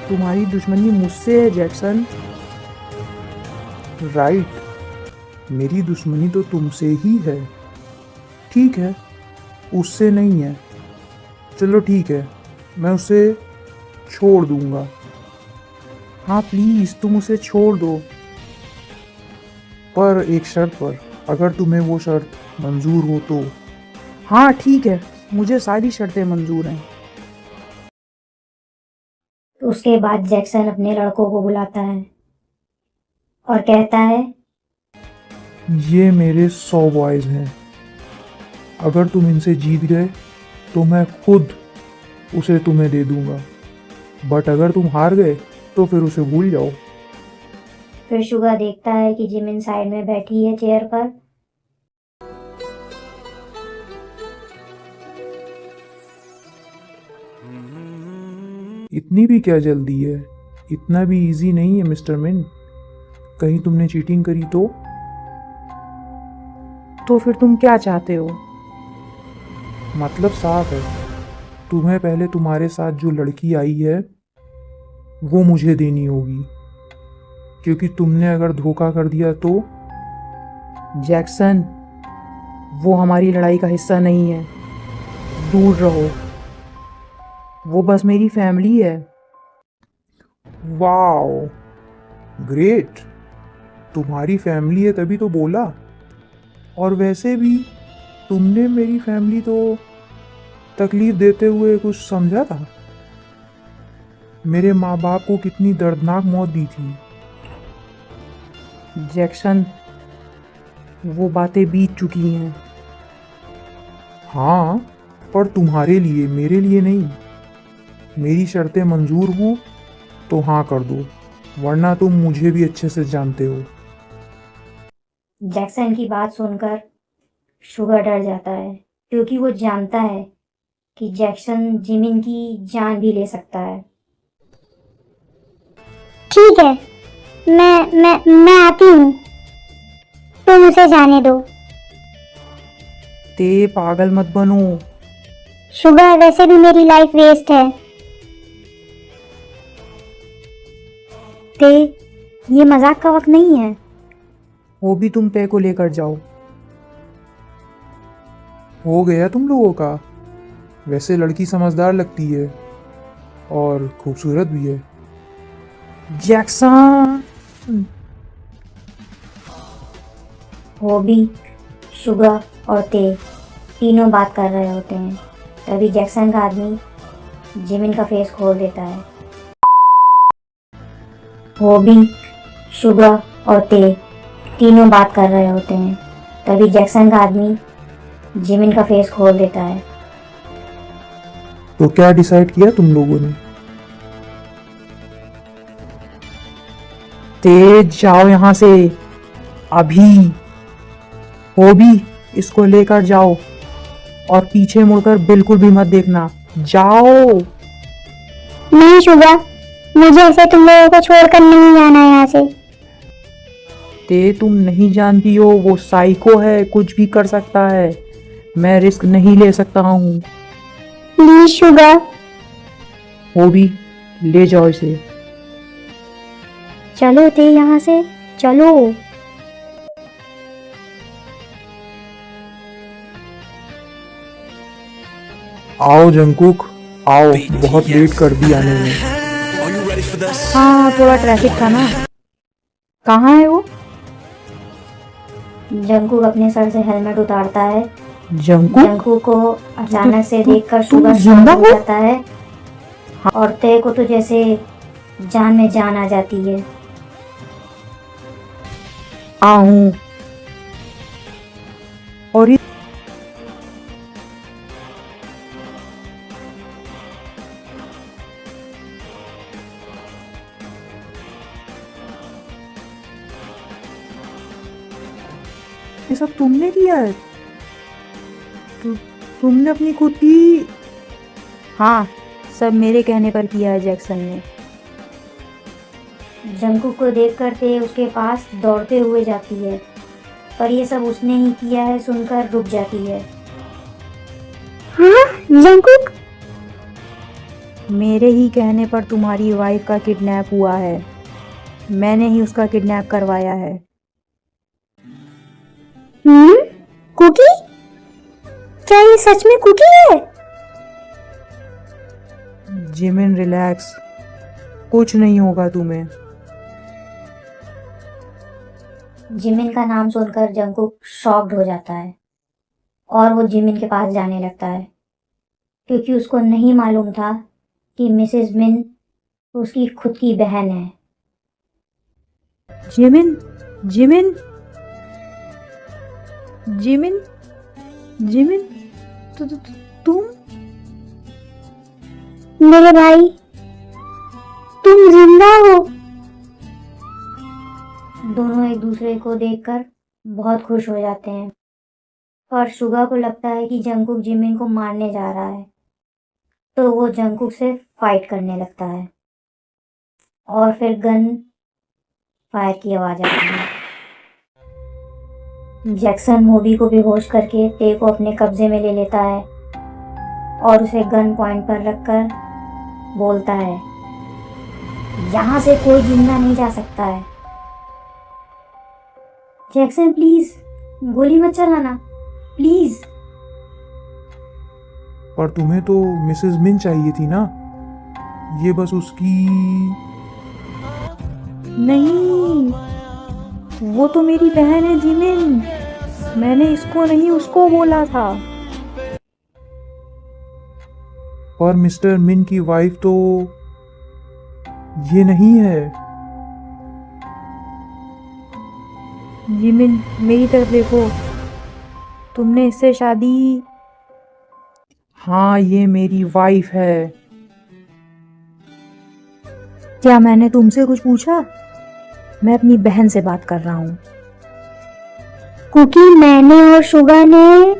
तुम्हारी दुश्मनी मुझसे है जैक्सन। राइट, मेरी दुश्मनी तो तुमसे ही है। ठीक है, उससे नहीं है। चलो ठीक है, मैं उसे छोड़ दूंगा। हाँ प्लीज तुम उसे छोड़ दो। पर एक शर्त पर, अगर तुम्हें वो शर्त मंजूर हो तो। हाँ ठीक है, मुझे सारी शर्तें मंजूर हैं। तो उसके बाद जैक्सन अपने लड़कों को बुलाता है और कहता है, ये मेरे 100 बॉयज हैं। अगर तुम इनसे जीत गए तो मैं खुद उसे तुम्हें दे दूंगा, बट अगर तुम हार गए तो फिर उसे भूल जाओ। फिर शुगा देखता है कि जिमिन साइड में बैठी है चेयर पर। इतनी भी क्या जल्दी है? इतना भी इजी नहीं है मिस्टर मिन। कहीं तुमने चीटिंग करी तो फिर तुम क्या चाहते हो? मतलब साफ है, तुम्हें पहले तुम्हारे साथ जो लड़की आई है वो मुझे देनी होगी, क्योंकि तुमने अगर धोखा कर दिया तो। जैक्सन, वो हमारी लड़ाई का हिस्सा नहीं है, दूर रहो। वो बस मेरी फैमिली है। Wow, great. तुम्हारी फैमिली है तभी तो बोला। और वैसे भी तुमने मेरी फैमिली तो तकलीफ देते हुए कुछ समझा था? मेरे माँ बाप को कितनी दर्दनाक मौत दी थी। जैक्सन, वो बातें बीत चुकी हैं। हाँ, पर तुम्हारे लिए, मेरे लिए नहीं। मेरी शर्तें मंजूर हो तो हाँ कर दो, वरना तुम मुझे भी अच्छे से जानते हो। जैक्सन की बात सुनकर शुगर डर जाता है, क्योंकि वो जानता है कि जैक्सन जिमिन की जान भी ले सकता है। ठीक है, मैं आती हूँ, तुम उसे जाने दो। ते पागल मत बनो। शुगर, वैसे भी मेरी लाइफ वेस्ट है। ते, ये मजाक का वक्त नहीं है। वो भी तुम ते को लेकर जाओ। हो गया तुम लोगों का। वैसे लड़की समझदार लगती है और खूबसूरत भी है। जैक्सन, वो भी, शुगर और ते तीनों बात कर रहे होते हैं। तभी जैक्सन का आदमी जिमिन का फेस खोल देता है। वो भी, शुगर और ते तीनों बात कर रहे होते हैं। तभी जैक्सन का आदमी जिमिन का फेस खोल देता है। तो क्या डिसाइड किया तुम लोगों ने? ते जाओ यहाँ से अभी। वो भी, इसको लेकर जाओ और पीछे मुड़कर बिल्कुल भी मत देखना। जाओ। नहीं शुगर, मुझे ऐसे तुम लोगों को छोड़कर नहीं जाना है यहाँ से। ते तुम नहीं जानती हो, वो साइको है, कुछ भी कर सकता है। मैं रिस्क नहीं ले सकता हूँ। Please sugar. वो भी, ले जाओ इसे। चलो ते यहाँ से, चलो। आओ जंकुक, आओ, बहुत लेट कर दी आने में। हाँ थोड़ा ट्रैफिक था ना। कहाँ है वो? जंकुक अपने सर से हेलमेट उतारता है। जंकुक, जंकुक को अचानक से तू- देखकर तुम शुगर जिंदा शॉक हो हो? जाता है और तय को तो जैसे जान में जान आ जाती है। आऊं और ये सब तुमने किया है? तुमने अपनी खुद की? हाँ सब मेरे कहने पर किया है जैक्सन ने। जंकुक को देखकर तय उसके पास दौड़ते हुए जाती है, पर ये सब उसने ही किया है सुनकर रुक जाती है। हाँ जंकुक, मेरे ही कहने पर तुम्हारी वाइफ का किडनैप हुआ है। मैंने ही उसका किडनैप करवाया है। कुकी? क्या ये सच में कुकी है? जिमिन रिलैक्स, कुछ नहीं होगा तुम्हें। जिमिन का नाम सुनकर जंकुक शॉक्ड हो जाता है और वो जिमिन के पास जाने लगता है, क्योंकि उसको नहीं मालूम था कि मिसेस मिन उसकी खुद की बहन है। जिमिन जिमिन जिमिन जिमिन तुम? मेरे भाई, तुम जिंदा हो? दोनों एक दूसरे को देखकर बहुत खुश हो जाते हैं, और शुगा को लगता है कि जंकुक जिमिन को मारने जा रहा है, तो वो जंकुक से फाइट करने लगता है और फिर गन फायर की आवाज आती है। जैक्सन मूवी को बेहोश करके ते को अपने कब्जे में ले लेता है और उसे गन पॉइंट पर रखकर बोलता है, यहाँ से कोई जिंदा नहीं जा सकता है। जैक्सन प्लीज गोली मत चलाना, प्लीज। पर तुम्हें तो मिसेस मिन चाहिए थी ना, ये बस उसकी। नहीं, वो तो मेरी बहन है जिमिन। मैंने इसको नहीं उसको बोला था। पर मिस्टर मिन की वाइफ तो ये नहीं है। जिमिन मेरी तरफ देखो, तुमने इससे शादी? हाँ ये मेरी वाइफ है। क्या मैंने तुमसे कुछ पूछा? मैं अपनी बहन से बात कर रहा हूँ। कुकी, मैंने और शुगा ने।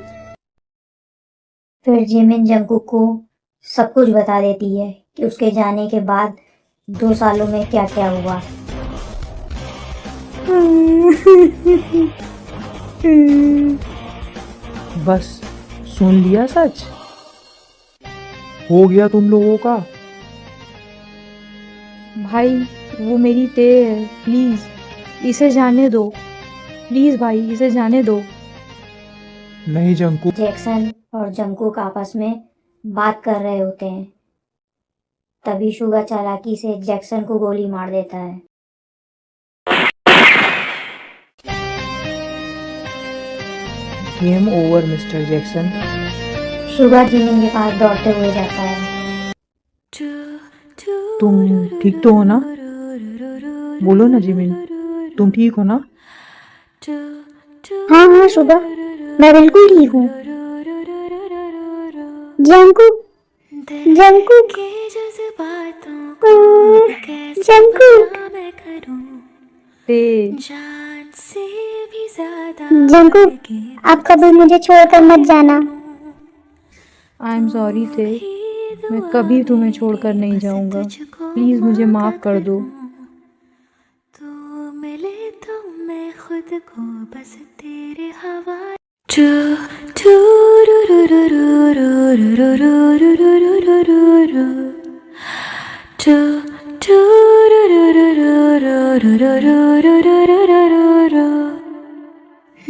फिर जिमिन जंकुक को सब कुछ बता देती है कि उसके जाने के बाद 2 सालों में क्या क्या हुआ। बस सुन लिया सच? हो गया तुम लोगों का? भाई वो मेरी ते है, प्लीज इसे जाने दो। प्लीज भाई इसे जाने दो। नहीं जंकुक, जैक्सन और जंकुक आपस में बात कर रहे होते हैं, तभी शुगा चालाकी से जैक्सन को गोली मार देता है। Game over mister Jackson. Suga Jimin के पास दौड़ते हुए जाता है। तुम ठीक तो हो ना? बोलो ना जिमिन, तुम ठीक हो ना? हाँ हाँ शुगा, मैं बिल्कुल ठीक हूँ। जंकुक, जंकुक, जंकुक, ते जंकुक, आप कभी मुझे छोड़कर मत जाना। आई एम सॉरी ते, मैं कभी तुम्हें छोड़कर नहीं जाऊंगा। प्लीज मुझे माफ कर दो। तू मिले तो मैं खुद को बस तेरे हवाले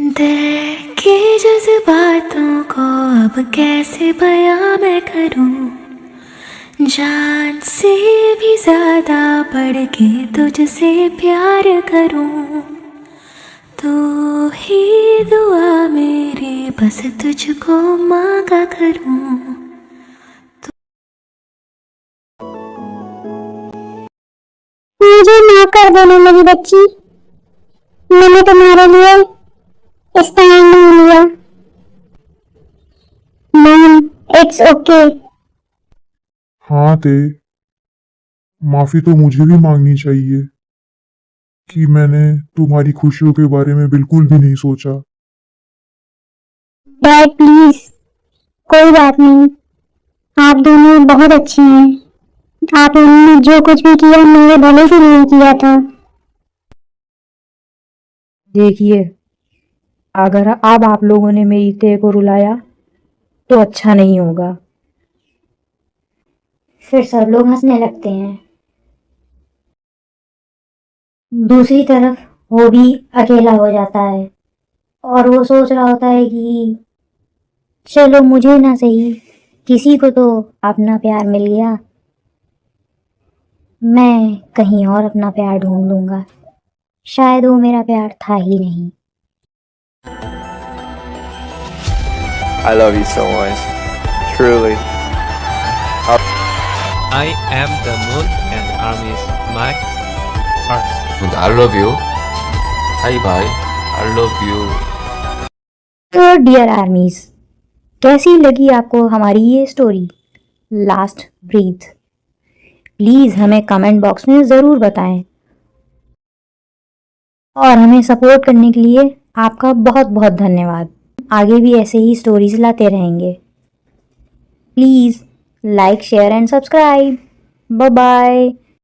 देख के जज्बातों को अब कैसे बयां मैं करूं, जान से भी ज्यादा बढ़ के तुझसे प्यार करूं, तू ही दुआ मेरी बस तुझको मांगा करूं। मुझे माफ कर देना मेरी बच्ची, मैंने तुम्हारे लिए इस टाइम नहीं लिया। Mom, it's okay. हाँ ते, माफी तो मुझे भी मांगनी चाहिए कि मैंने तुम्हारी खुशियों के बारे में बिल्कुल भी नहीं सोचा। डैड प्लीज, कोई बात नहीं, आप दोनों बहुत अच्छे हैं। आप उन्होंने जो कुछ भी किया मेरे भले से नहीं किया था। देखिए, अगर अब आप लोगों ने मेरी ते को रुलाया तो अच्छा नहीं होगा। फिर सब लोग हंसने लगते हैं। दूसरी तरफ वो भी अकेला हो जाता है और वो सोच रहा होता है कि चलो मुझे ना सही, किसी को तो अपना प्यार मिल गया, मैं कहीं और अपना प्यार ढूंढ लूंगा, शायद वो मेरा प्यार था ही नहीं। I love you so much. Truly. I am the moon and arm is my heart. I love you. Hi bye. I love you. तो डियर आर्मीज, कैसी लगी आपको हमारी ये स्टोरी लास्ट ब्रीथ? प्लीज़ हमें कमेंट बॉक्स में ज़रूर बताएं और हमें सपोर्ट करने के लिए आपका बहुत बहुत धन्यवाद। आगे भी ऐसे ही स्टोरीज लाते रहेंगे। Please like share and subscribe. Bye bye.